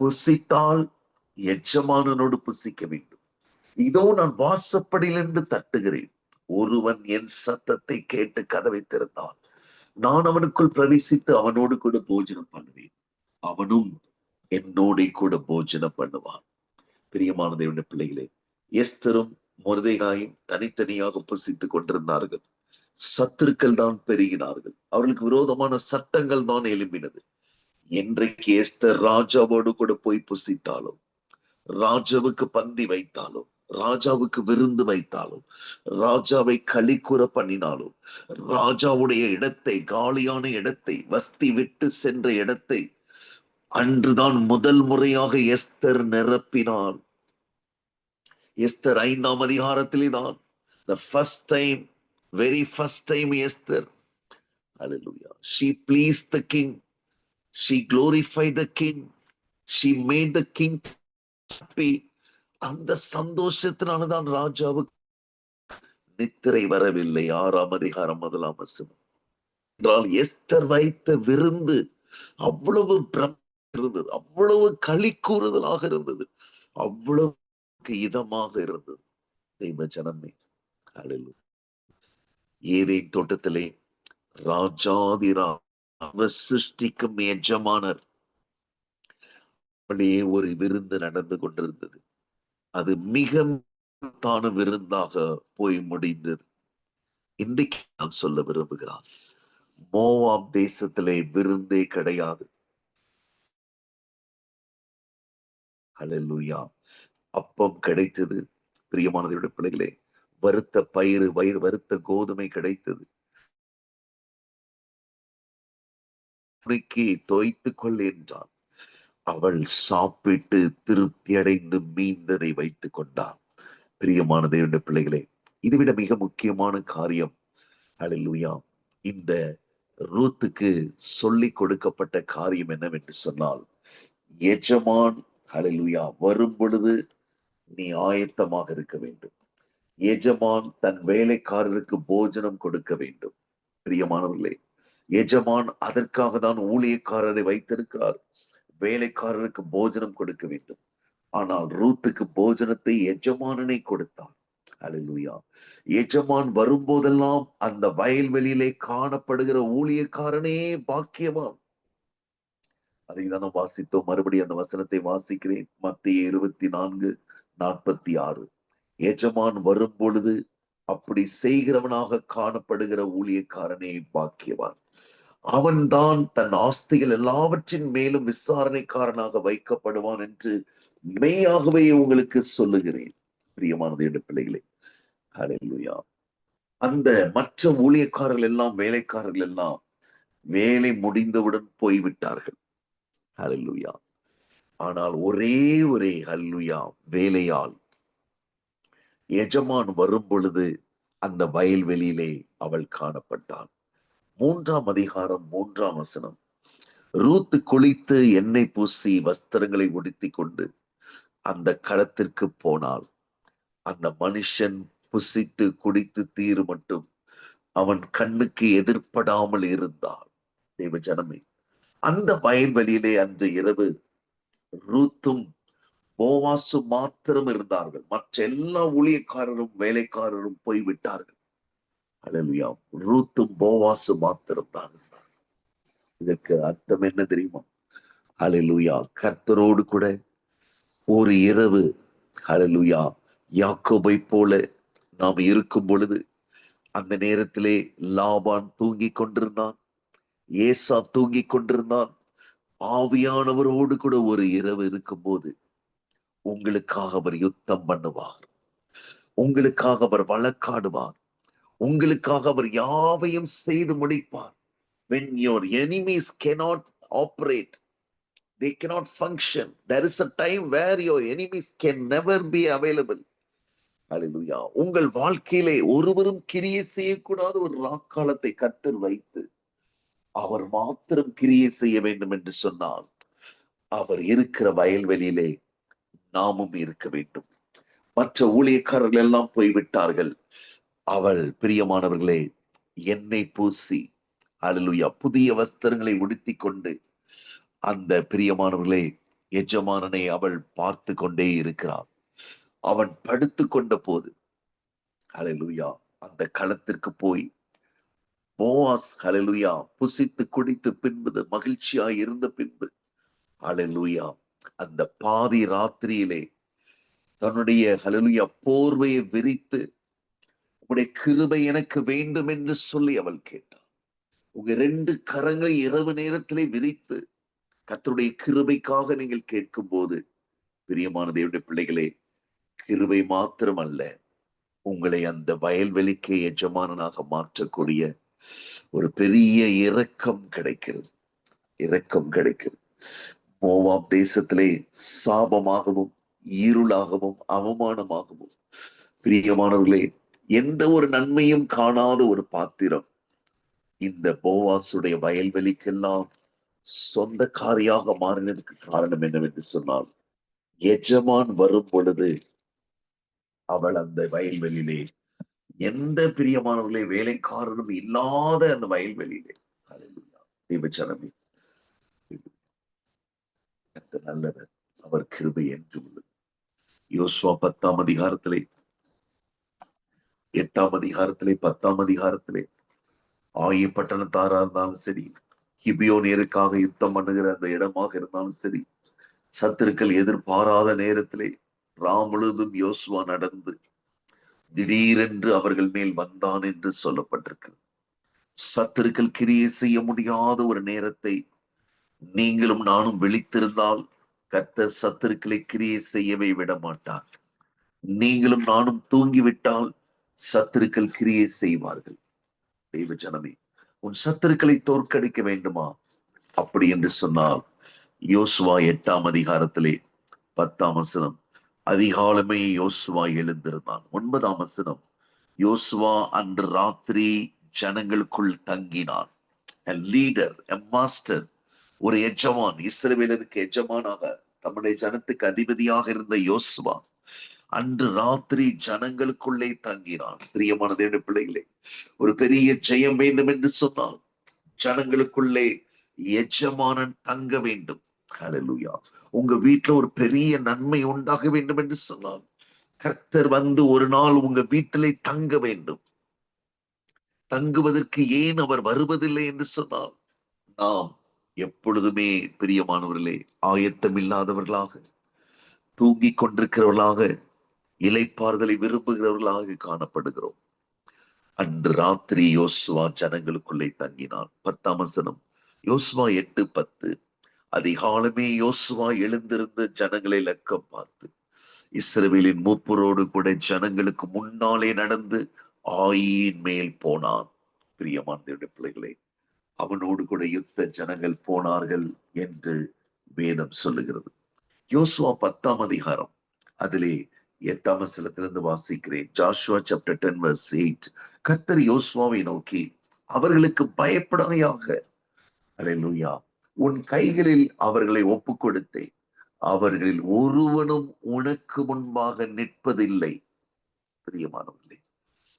புசித்தால் எஜமானனோடு புசிக்க வேண்டும். இதோ நான் வாசப்படியிலிருந்து தட்டுகிறேன், ஒருவன் என் சத்தத்தை கேட்டு கதவை திறந்தான், நான் அவனுக்குள் பிரவேசித்து அவனோடு கூட போஜனம் பண்ணுவேன், அவனும் என்னோட கூட போஜனம் பண்ணுவான். பிரியமான தேவனுடைய பிள்ளைகளே, எஸ்தரும் மொர்தெகாயும் தனித்தனியாக புசித்துக் கொண்டிருந்தார்கள். சத்துருக்கள் தான் பெருகினார்கள். அவர்களுக்கு விரோதமான சட்டங்கள் தான் எழும்பினது. என்றைக்கு எஸ்தர் ராஜாவோடு கூட போய் புசித்தாலும், ராஜாவுக்கு பந்தி வைத்தாலும், ராஜாவுக்கு விருந்து வைத்தாலும், ராஜாவை களிக்கூற பண்ணினாலும், ராஜாவுடைய இடத்தை, காலியான இடத்தை, வஸ்தி விட்டு சென்ற இடத்தை அன்றுதான் முதல் முறையாக எஸ்தர் நிரப்பினாள். எஸ்தர் 5ஆம் அதிகாரத்திலே தான் the first time, very first time Esther, hallelujah, she pleased the king, she glorified the king, she made the king happy. அந்த சந்தோஷத்தினால்தான் ராஜாவுக்கு நித்திரை வரவில்லை. 6ஆம் அதிகாரம் 1ஆம் வசனம் என்றால் எஸ்தர் வைத்த விருந்து அவ்வளவு இருந்தது, அவ்வளவு களி கூறுதலாக இருந்தது, அவ்வளவு இதமாக இருந்தது. தெய்வ ஜனமே, ஹalleluya. ஏதேன் தோட்டத்திலே ராஜாதிரா சிருஷ்டிக்கும் எஜமானர் அப்படியே ஒரு விருந்து நடந்து கொண்டிருந்தது. அது மிக தான விருந்தாக போய் முடிந்தது. இன்றைக்கு நான் சொல்ல விரும்புகிறான், மோவாப் தேசத்திலே விருந்தே கிடையாது. ஹல்லேலூயா. அப்பம் கிடைத்தது பிரியமானவருடைய பிள்ளைகளே, வறுத்த பயிறு வறுத்த கோதுமை கிடைத்தது. தோய்த்து கொள் என்றான். அவள் சாப்பிட்டு திருப்தி அடைந்து மீந்ததை வைத்துக் கொண்டாள். பிரியமான தேவனுடைய பிள்ளைகளே, இதுவிட மிக முக்கியமான காரியம், ஹல்லேலூயா, இந்த ரூத்துக்கு சொல்லிக் கொடுக்கப்பட்ட காரியம் என்னவென்று சொன்னால், எஜமான் ஹல்லேலூயா வரும் பொழுது நீ ஆயத்தமாக இருக்க வேண்டும். எஜமான் தன் வேலைக்காரருக்கு போஜனம் கொடுக்க வேண்டும். பிரியமானவர்களே, எஜமான் அதற்காக தான் ஊழியக்காரரை வைத்திருக்கிறார், வேலைக்காரருக்கு போஜனம் கொடுக்க வேண்டும். ஆனால் ரூத்துக்கு போஜனத்தை எஜமானனை கொடுத்தார். ஹல்லேலூயா. எஜமான் வரும்போதெல்லாம் அந்த வயல்வெளியிலே காணப்படுகிற ஊழியக்காரனே பாக்கியவான். அதை தான் வாசித்தோம். மறுபடியும் அந்த வசனத்தை வாசிக்கிறேன். மத்தேயு 24:46. எஜமான் வரும் பொழுது அப்படி செய்கிறவனாக காணப்படுகிற ஊழியக்காரனே பாக்கியவான். அவன்தான் தன் ஆஸ்திகள் எல்லாவற்றின் மேலும் விசாரணைக்காரனாக வைக்கப்படுவான் என்று மெய்யாகவே உங்களுக்கு சொல்லுகிறேன். பிரியமானது பிள்ளைகளே, ஹல்லேலூயா. அந்த மற்ற ஊழியக்காரர்கள் எல்லாம், வேலைக்காரர்கள் எல்லாம் வேலை முடிந்தவுடன் போய்விட்டார்கள். ஹல்லேலூயா. ஆனால் ஒரே ஹல்லேலூயா வேலையால் எஜமான் வரும் பொழுது அந்த வயல்வெளியிலே அவள் காணப்பட்டாள். 3ஆம் அதிகாரம் 3ஆம் வசனம். ரூத் குளித்து எண்ணெய் பூசி வஸ்திரங்களை உடுத்திக் கொண்டு அந்த களத்திற்கு போனாள். அந்த மனுஷன் புசித்து குடித்து தீரு மட்டும் அவன் கண்ணுக்கு எதிர்படாமல் இருந்தாள். தேவ ஜனமே, அந்த வயல்வெளியிலே அன்று இரவு ரூத்தும் போவாசும் மாத்திரம் இருந்தார்கள். மற்ற எல்லா ஊழியக்காரரும் வேலைக்காரரும் போய்விட்டார்கள். ஹல்லேலூயா. ரூத்தும் போவாசும் மாத்திரம் தான் இருந்தார். இதற்கு அர்த்தம் என்ன தெரியுமா? ஹல்லேலூயா. கர்த்தரோடு கூட ஒரு இரவு, ஹல்லேலூயா, யாக்கோபை போல நாம் இருக்கும் பொழுது, அந்த நேரத்திலே லாபான் தூங்கிக் கொண்டிருந்தான், ஏசா தூங்கிக் கொண்டிருந்தான். ஆவியானவரோடு கூட ஒரு இரவு இருக்கும் போது உங்களுக்காக அவர் யுத்தம் பண்ணுவார், உங்களுக்காக அவர் வழக்காடுவார், உங்களுக்காக அவர் யாவையும் செய்து முடிப்பார். When your enemies cannot operate, they cannot function, there is a time where your enemies can never be available. ஹல்லேலூயா. உங்கள் வாழ்க்கையிலே ஒருவரும் கிரியை செய்யக்கூடாத ஒரு ராக்காலத்தை கர்த்தர் வைத்து அவர் மாத்திரம் கிரியை செய்ய வேண்டும் என்று சொன்னால், அவர் இருக்கிற வயல்வெளியிலே நாமும் இருக்க வேண்டும். மற்ற ஊழியக்காரர்கள் எல்லாம் போய்விட்டார்கள். அவள், பிரியமானவர்களே, எண்ணெய் பூசி, ஹல்லேலூயா, புதிய வஸ்திரங்களை உடுத்திக் கொண்டு அந்த பிரியமானவர்களே எஜமானனை அவள் பார்த்து கொண்டே இருக்கிறாள். அவன் படுத்து கொண்ட போது, ஹல்லேலூயா, அந்த களத்திற்கு போய் போவாஸ், ஹல்லேலூயா, புசித்து குடித்து பின்பு மகிழ்ச்சியாய் இருந்த பின்பு, ஹல்லேலூயா, அந்த பாதி ராத்திரியிலே தன்னுடைய ஹல்லேலூயா போர்வையை விரித்து, உம்முடைய கிருபை எனக்கு வேண்டும் என்று சொல்லி அவள் கேட்டாள். உங்க 2 கரங்களை இரவு நேரத்திலே விரித்து கர்த்தருடைய கிருபைக்காக நீங்கள் கேட்கும் போது, பிரியமான தேவனுடைய பிள்ளைகளே, கிருபை மாத்திரமல்ல, உங்களை அந்த வயல்வெளிக்கு எஜமானனாக மாற்றக்கூடிய ஒரு பெரிய இரக்கம் கிடைக்கிறது. இரக்கம் கிடைக்கிறது. மோவாப் தேசத்திலே சாபமாகவும் இருளாகவும் அவமானமாகவும், பிரியமானவர்களே, எந்த ஒரு நன்மையும் காணாத ஒரு பாத்திரம் இந்த போவாசுடைய வயல்வெளிக்கெல்லாம் சொந்தக்காரியாக மாறினதுக்கு காரணம் என்னவென்று சொன்னால், எஜமான் வரும் பொழுது அவள் அந்த வயல்வெளியிலே, எந்த பிரியமானவர்களே வேலைக்காரனும் இல்லாத அந்த வயல்வெளியிலே, தேவச்சனமே, நல்லவர், அவர் கிருபை என்று உள்ளது. யோசுவா 10ஆம் அதிகாரத்திலே, 8ஆம் அதிகாரத்திலே, 10ஆம் அதிகாரத்திலே, ஆயி பட்டணத்தாரா இருந்தாலும் சரி, கிபியோனியருக்காக யுத்தம் பண்ணுகிற அந்த இடமாக இருந்தாலும் சரி, சத்துருக்கள் எதிர்பாராத நேரத்திலே முழுதும் யோசுவா நடந்து திடீரென்று அவர்கள் மேல் வந்தான் என்று சொல்லப்பட்டிருக்கு. சத்துருக்கள் கிரியை செய்ய முடியாத ஒரு நேரத்தை நீங்களும் நானும் விழித்திருந்தால் கர்த்தர் சத்துருக்களை கிரியை செய்யவே விட மாட்டார். நீங்களும் நானும் தூங்கிவிட்டால் சத்துருக்கள் கிரியை செய்வார்கள். தெய்வ ஜனமே, உன் சத்துருக்களை தோற்கடிக்க வேண்டுமா? அப்படி என்று சொன்னால் யோசுவா 8ஆம் அதிகாரத்திலே 10ஆம் வசனம், அதிகாலமே யோசுவா எழுந்திருந்தான். 9ஆம் வசனம், யோசுவா அன்று ராத்திரி ஜனங்களுக்குள் தங்கினான். A leader, a master, ஒரு எஜமான், இஸ்ரவேலருக்கு எஜமானாக தம்முடைய ஜனத்துக்கு அதிபதியாக இருந்த யோசுவா அன்று ராத்திரி ஜனங்களுக்குள்ளே தங்கினான். பிரியமான தேவனுடைய பிள்ளைகளே, ஒரு பெரிய ஜெயம் வேண்டும் என்று சொன்னால் ஜனங்களுக்குள்ளே எஜமானன் தங்க வேண்டும். ஹல்லேலூயா. உங்க வீட்டுல ஒரு பெரிய நன்மை உண்டாக வேண்டும் என்று சொன்னால் கர்த்தர் வந்து ஒரு நாள் உங்க வீட்டிலே தங்க வேண்டும். தங்குவதற்கு ஏன் அவர் வருவதில்லை என்று சொன்னால், நாம் எப்பொழுதுமே பிரியமானவர்களே ஆயத்தம் இல்லாதவர்களாக, தூங்கிக் கொண்டிருக்கிறவர்களாக, இளைப்பாறுதலை விரும்புகிறவர்களாக காணப்படுகிறோம். அன்று ராத்திரி யோசுவா ஜனங்களுக்குள்ளே தங்கினான். 10ஆம் வசனம், யோசுவா 8:10, அதிகாலமே யோசுவா எழுந்திருந்து ஜனங்களை லக்கம் பார்த்து இஸ்ரவேலின் மூப்பரோடு கூட ஜனங்களுக்கு முன்னாலே நடந்து ஆயின் மேல் போனான். பிரியமான தேவனுடைய பிள்ளைகளே, அவனோடு கூட யுத்த ஜனங்கள் போனார்கள் என்று வேதம் சொல்லுகிறது. யோசுவா 10ஆம் அதிகாரம், அதிலே 8ஆம் வசனத்திலிருந்து வாசிக்கிறேன். ஜாஷுவா chapter 10 verse 8, கர்த்தர் யோசுவாவை நோக்கி, அவர்களுக்கு பயப்படாயாக, அல்லேலூயா, உன் கைகளில் அவர்களை ஒப்புக் கொடுத்தேன், அவர்களில் ஒருவனும் உனக்கு முன்பாக நிற்பதில்லை. பிரியமானவர்களே,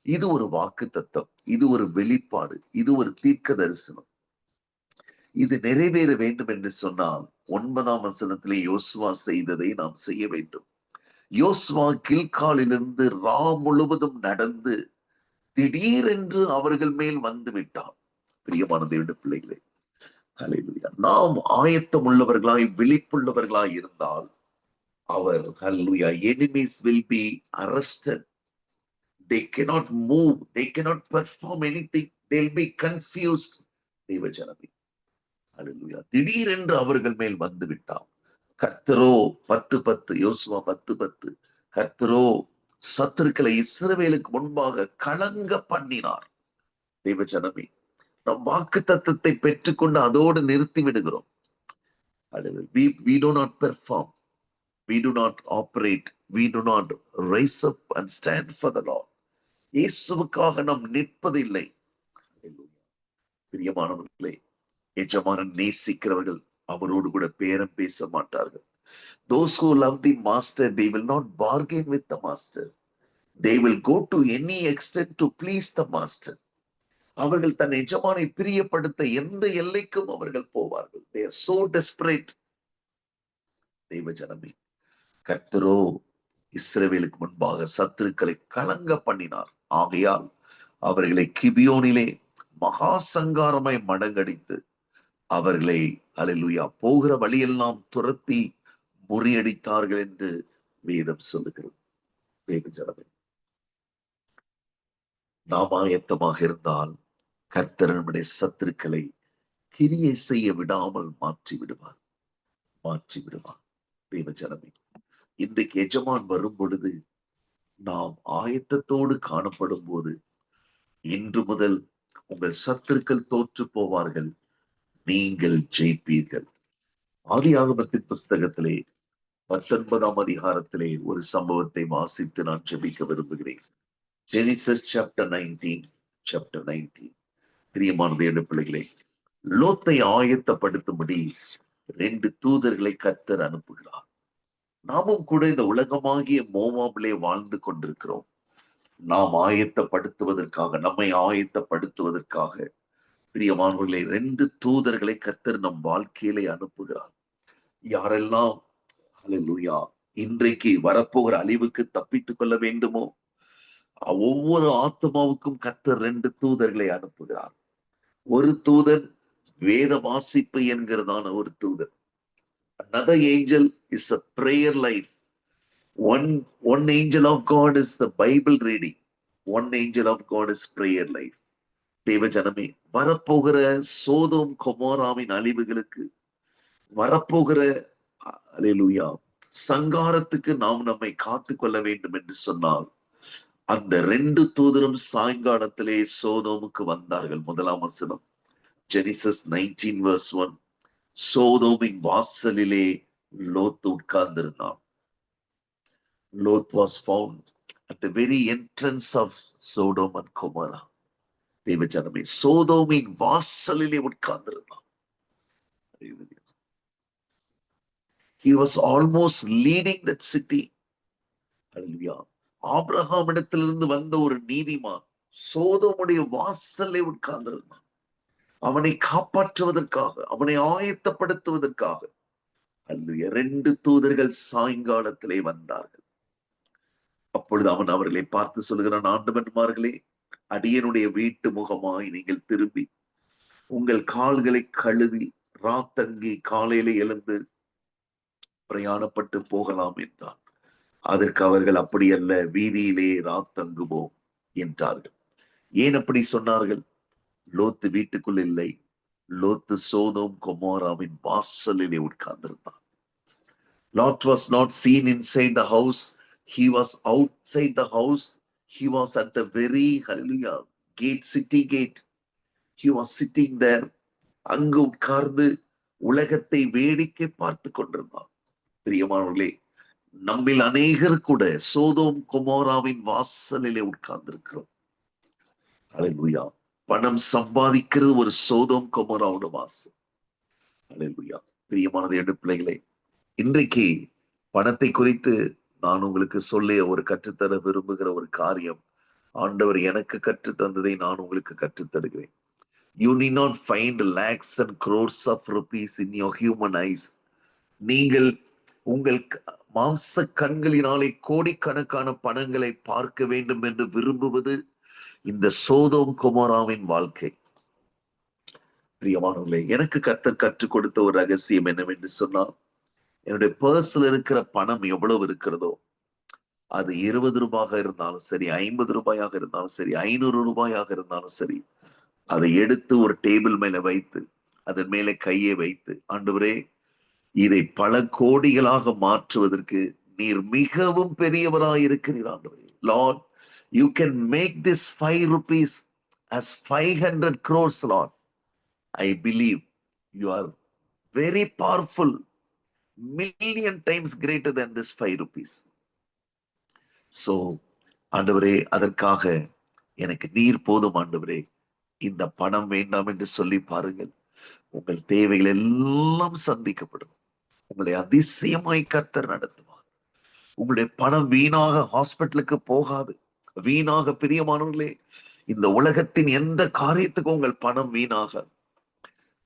இது ஒரு வாக்கு தத்தம், இது ஒரு வெளிப்பாடு, இது ஒரு தீர்க்க தரிசனம். இது நிறைவேற வேண்டும் என்று சொன்னால் 9ஆம் வசனத்திலே யோசுவா செய்ததை நாம் செய்ய வேண்டும். யோசுவா கில்காலிலிருந்து முழுவதும் நடந்து திடீரென்று அவர்கள் மேல் வந்து விட்டான். பிரியமான தேவனுடைய பிள்ளைகளே, ஹல்லேலூயா, நாம் ஆயத்தம் உள்ளவர்களாய் விழிப்புள்ளவர்களாய் இருந்தால் அவர், ஹல்லேலூயா, enemies will be arrested. They cannot move, they cannot perform anything, they'll be confused. தேவ ஜனமே, ஹல்லேலூயா, திடீரென்று அவர்கள் மேல் வந்து விட்டான். கர்த்தரோ 10:10, யோசுவா 10:10, கர்த்தரோ சத்துருக்களை இஸ்ரவேலுக்கு முன்பாக கலங்க பண்ணினார். தேவ ஜனமே, நம் வாக்கு தத்தத்தை பெற்றுக்கொண்டு அதோடு நிறுத்தி விடுகிறோம். We do not perform, we do not operate, we do not rise up and stand for the Lord. இயேசுவுக்காக நாம் நிற்பதில்லை. பிரியமானவர்களே, எஜமானன் நேசிக்கிறவர்கள் அவரோடு கூட பேரம் பேச மாட்டார்கள். Those who love the master, they will not bargain with the master. They will go to any extent to please the master. அவர்கள் தன் எஜமானை பிரியப்படுத்த எந்த எல்லைக்கும் அவர்கள் போவார்கள். They are so desperate. தேவ ஜனமே, கர்த்தரோ இஸ்ரவேலுக்கு முன்பாக சத்துருக்களை கலங்க பண்ணினார். ஆகையால் அவர்களை கிபியோனிலே மகா சங்காரமாய் மடங்கடித்து அவர்களை, அல்லேலூயா, போகிற வழியெல்லாம் துரத்தி முறியடித்தார்கள் என்று வேதம் சொல்லுகிறது. தேவஜனமே, நாம் ஆயத்தமாக இருந்தால் கர்த்தர் நம்முடைய சத்துருக்களை கிரியை செய்ய விடாமல் மாற்றி விடுவார். தேவஜனமே, இன்றைக்கு எஜமான் வரும் பொழுது நாம் ஆயத்தத்தோடு காணப்படும் போது, இன்று முதல் உங்கள் சத்துருக்கள் தோற்று போவார்கள், நீங்கள் ஜெயிப்பீர்கள். ஆதியாகமத்தின் புஸ்தகத்திலே 19ஆம் அதிகாரத்திலே ஒரு சம்பவத்தை வாசித்து நான் ஜெபிக்க விரும்புகிறேன். Genesis chapter 19. பிரியமான தேவனுடைய பிள்ளைகளே, லோத்தை ஆயத்தப்படுத்தும்படி 2 தூதர்களை கர்த்தர் அனுப்புகிறார். நாமும் கூட இந்த உலகமாகிய மோவாபிலே வாழ்ந்து கொண்டிருக்கிறோம். நாம் ஆயத்தப்படுத்துவதற்காக, நம்மை ஆயத்தப்படுத்துவதற்காக பிரியமானவர்களே 2 தூதர்களை கர்த்தர் நம் வாழ்க்கையிலே அனுப்புகிறார். யாரெல்லாம் ஹல்லேலூயா இன்றைக்கு வரப்போகிற அழிவுக்கு தப்பித்துக் கொள்ள வேண்டுமோ, ஒவ்வொரு ஆத்மாவுக்கும் கர்த்தர் 2 தூதர்களை அனுப்புகிறார். ஒரு தூதன் வேத வாசிப்பு என்கிறதான ஒரு தூதன். Another angel is a prayer life. One angel of God is the Bible reading. One angel of God is prayer life. தேவஜனமே, வரப்போகிற சோதோம் கொமோராவின் அழிவுகளுக்கு, வரப்போகிற அல்லேலூயா சங்காரத்துக்கு நாம் நம்மை காத்து கொள்ள வேண்டும் என்று சொன்னால், அந்த 2 தூதரும் சாயங்காலத்திலே சோதோமுக்கு வந்தார்கள். 1ஆம் வசனம், ஜெனிசிஸ் 19:1. சோதோமின் வாசலிலே Lot உட்கார்ந்திருந்தான். Lot was found at the very entrance of Sodom and Gomorrah. தேவஜனமே, சோதோமின் வாசலிலே உட்கார்ந்திருந்தான். He was almost leading that city. Hallelujah. Abraham இடத்திலிருந்து வந்த ஒரு நீதிமான் சோதோமுடைய வாசலை உட்கார்ந்திருந்தான். அவனை காப்பாற்றுவதற்காக, அவனை ஆயத்தப்படுத்துவதற்காக. அல்லேலூயா. 2 தூதர்கள் சாயங்காலத்திலே வந்தார்கள். அப்பொழுது அவன் அவர்களை பார்த்து சொல்கிறான், ஆண்டவன்மார்களே, அடியனுடைய வீட்டு முகமாய் நீங்கள் திரும்பி உங்கள் கால்களை கழுவி ராத்தங்கி காலையில எழுந்து பிரயாணப்பட்டு போகலாம் என்றான். அதற்கு அவர்கள், அப்படி அல்ல, வீதியிலே ராத்தங்குவோம் என்றார்கள். ஏன் அப்படி சொன்னார்கள்? லோத்து வீட்டுக்குள் இல்லை. லோத்து சோதோம் கொமோராவின் வாசலிலே உட்கார்ந்திருந்தான். Lot was not seen inside the house. He was outside the house. He was at the very, hallelujah, gate, city gate. He was sitting there. அங்கு உட்கார்ந்து உலகத்தை வேடிக்கை பார்த்து கொண்டிருந்தார். பிரியமானவர்களே, நம்மில் அநேகர் கூட சோதோம் கொமோராவின் வாசலிலே உட்கார்ந்திருக்கிறோம். ஹல்லேலூயா. பணம் சம்பாதிக்கிறது ஒரு சோதோம் கொமோராவோட வாசல். ஹல்லேலூயா. பிரியமானது என் பிள்ளைகளே, இன்றைக்கு பணத்தை குறித்து நான் உங்களுக்கு சொல்ல ஒரு கற்றுத்தர விரும்புகிற ஒரு காரியம், ஆண்டவர் எனக்கு கற்று தந்ததை நான் உங்களுக்கு கற்றுத்தருகிறேன். You need not find lakhs and crores of rupees in your human eyes. நீங்கள் உங்கள் மாம்ச கண்களினாலே கோடிக்கணக்கான பணங்களை பார்க்க வேண்டும் என்று விரும்புவது இந்த சோதோம் கொமோராவின் வாழ்க்கை. பிரியமானவர்களே, எனக்கு கர்த்தர் கற்றுக் கொடுத்த ஒரு ரகசியம் என்னவென்று சொன்னால், என்னுடைய பர்ஸ்ல இருக்கிற பணம் எவ்வளவு இருக்கிறதோ, அது 20 ரூபாயாக இருந்தாலும் சரி, 50 ரூபாயாக இருந்தாலும் சரி, 500 ரூபாயாக இருந்தாலும் சரி, அதை எடுத்து ஒரு டேபிள் மேல வைத்து அதன் மேலே கையை வைத்து, ஆண்டவரே, இதை பல கோடிகளாக மாற்றுவதற்கு நீர் மிகவும் பெரியவராய் இருக்கிறீர் ஆண்டவரே. Lord, you can make this 5 rupees as 500 crores, Lord. I believe you are very powerful, million times greater than this 5 rupees. So, ஆண்டவரே, அதற்காக எனக்கு நீர் போதும் ஆண்டவரே, இந்த பணம் வேண்டாம் என்று சொல்லி பாருங்கள். உங்கள் தேவைகள் எல்லாம் சந்திக்கப்படும். உங்களை அதிசயமாய் கர்த்தர் நடத்துவார். உங்களுடைய பணம் வீணாக ஹாஸ்பிட்டலுக்கு போகாது. வீணாக, பிரியமானவர்களே, இந்த உலகத்தின் எந்த காரியத்துக்கும் உங்கள் பணம் வீணாக.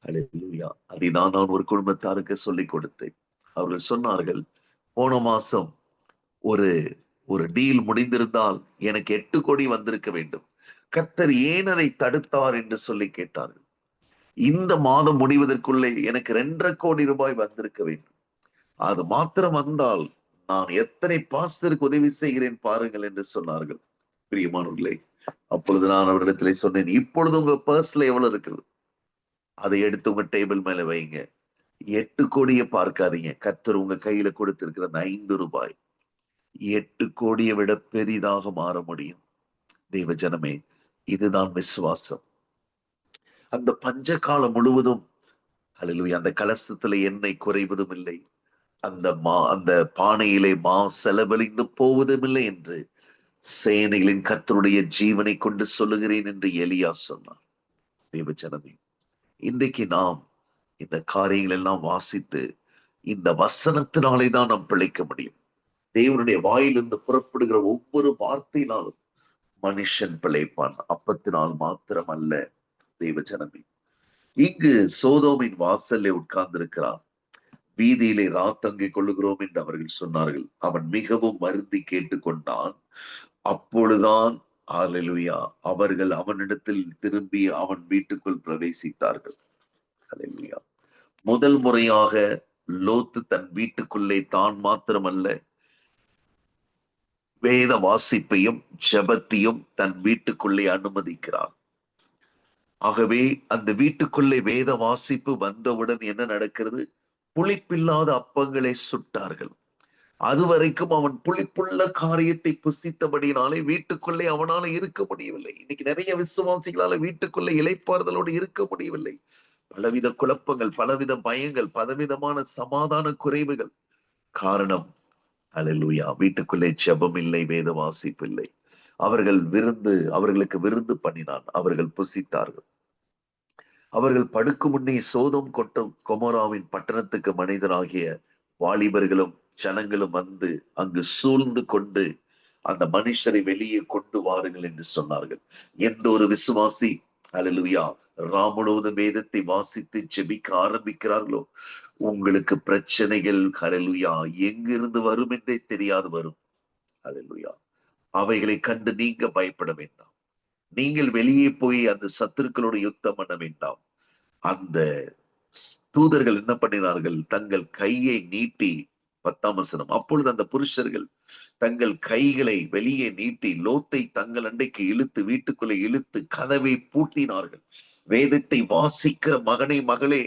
ஹல்லேலூயா. அதைதான் நான் ஒரு குடும்பத்தாருக்கு சொல்லிக் கொடுத்தேன். அவர்கள் சொன்னார்கள், போன மாசம் ஒரு டீல் முடிந்திருந்தால் எனக்கு 8 கோடி வந்திருக்க வேண்டும். கர்த்தர் ஏன் அதை தடுத்தார் என்று சொல்லி கேட்டார்கள். இந்த மாதம் முடிவதற்குள்ளே எனக்கு 2.5 கோடி ரூபாய் வந்திருக்க வேண்டும். அது மாத்திரம் வந்தால் நான் எத்தனை பாஸ்டருக்கு உதவி செய்கிறேன் பாருங்கள் என்று சொன்னார்கள். பிரியமானவர்களே, அப்பொழுது நான் அவரிடத்திலே சொன்னேன், இப்பொழுது உங்க பர்ஸ்ல எவ்வளவு இருக்குது, அதை எடுத்து உங்க டேபிள் மேல வைங்க. 8 கோடியை பார்க்காதீங்க. கர்த்தர் உங்க கையில கொடுத்திருக்கிற அந்த 5 ரூபாய் 8 கோடியை விட பெரிதாக மாற முடியும். தெய்வ ஜனமே, இதுதான் விசுவாசம். அந்த பஞ்ச காலம் முழுவதும் அல்லேலூயா, அந்த கலசத்துல எண்ணெய் குறைவதும் இல்லை, அந்த பானையிலே செலவழிந்து போவதும் இல்லை என்று சேனைகளின் கர்த்தருடைய ஜீவனை கொண்டு சொல்லுகிறேன் என்று எலியா சொன்னார். தேவ ஜனமே, இன்றைக்கு நாம் இந்த காரியங்கள் எல்லாம் வாசித்து இந்த வசனத்தினாலே தான் நாம் பிழைக்க முடியும். தேவனுடைய வாயிலிருந்து புறப்படுகிற ஒவ்வொரு வார்த்தையினாலும் மனுஷன் பிழைப்பான், அப்பத்தினால் மாத்திரம் அல்ல. தேவ ஜனமே, இங்கு சோதோமின் வாசல்ல உட்கார்ந்திருக்கிறார். வீதியிலே ராத்தங்கிக் கொள்ளுகிறோம் என்று அவர்கள் சொன்னார்கள். அவன் மிகவும் வருந்தி கேட்டுக்கொண்டான். அப்பொழுதுதான் அல்லேலூயா, அவர்கள் அவனிடத்தில் திரும்பி அவன் வீட்டுக்குள் பிரவேசித்தார்கள். அல்லேலூயா. முதல் முறையாக லோத்து தன் வீட்டுக்குள்ளே தான் மாத்திரமல்ல, வேத வாசிப்பையும் ஜெபத்தையும் தன் வீட்டுக்குள்ளே அனுமதிக்கிறார். ஆகவே அந்த வீட்டுக்குள்ளே வேத வாசிப்பு வந்தவுடன் என்ன நடக்கிறது? புளிப்பில்லாத அப்பங்களை சுட்டார்கள். அதுவரைக்கும் அவன் புளிப்புள்ள காரியத்தை புசித்தபடினாலே வீட்டுக்குள்ளே அவனால இருக்க முடியவில்லை. இன்னைக்கு நிறைய விசுவாசிகளால வீட்டுக்குள்ளே இளைப்பாறுதலோடு இருக்க முடியவில்லை. பலவித குழப்பங்கள், பலவித பயங்கள், பலவிதமான சமாதான குறைவுகள். காரணம், அல்லேலூயா, வீட்டுக்குள்ளே ஜெபம் இல்லை, வேத வாசிப்பு இல்லை. அவர்களுக்கு விருந்து பண்ணினான், அவர்கள் புசித்தார்கள். அவர்கள் படுக்கும் முன்னே சோதோம் கொமோராவின் பட்டணத்துக்கு மனிதராகிய வாலிபர்களும் ஜனங்களும் வந்து அங்கு சூழ்ந்து கொண்டு அந்த மனுஷரை வெளியே கொண்டு வாருங்கள் என்று சொன்னார்கள். எந்த ஒரு விசுவாசி அல்லேலூயா ராமுழுவது வேதத்தை வாசித்து ஜெபிக்க ஆரம்பிக்கிறார்களோ, உங்களுக்கு பிரச்சனைகள் அல்லேலூயா எங்கிருந்து வரும் என்றே தெரியாது வரும். அல்லேலூயா. அவைகளை கண்டு நீங்க பயப்பட வேண்டாம். நீங்கள் வெளியே போய் அந்த சத்துருக்களோடு யுத்தம் பண்ண வேண்டாம். அந்த தூதர்கள் என்ன பண்ணினார்கள்? தங்கள் கையை நீட்டி, 10ஆம் வசனம், அப்பொழுது அந்த புருஷர்கள் தங்கள் கைகளை வெளியே நீட்டி லோத்தை தங்கள் அண்டைக்கு இழுத்து வீட்டுக்குள்ளே இழுத்து கதவை பூட்டினார்கள். வேதத்தை வாசிக்கிற மகனே, மகளே,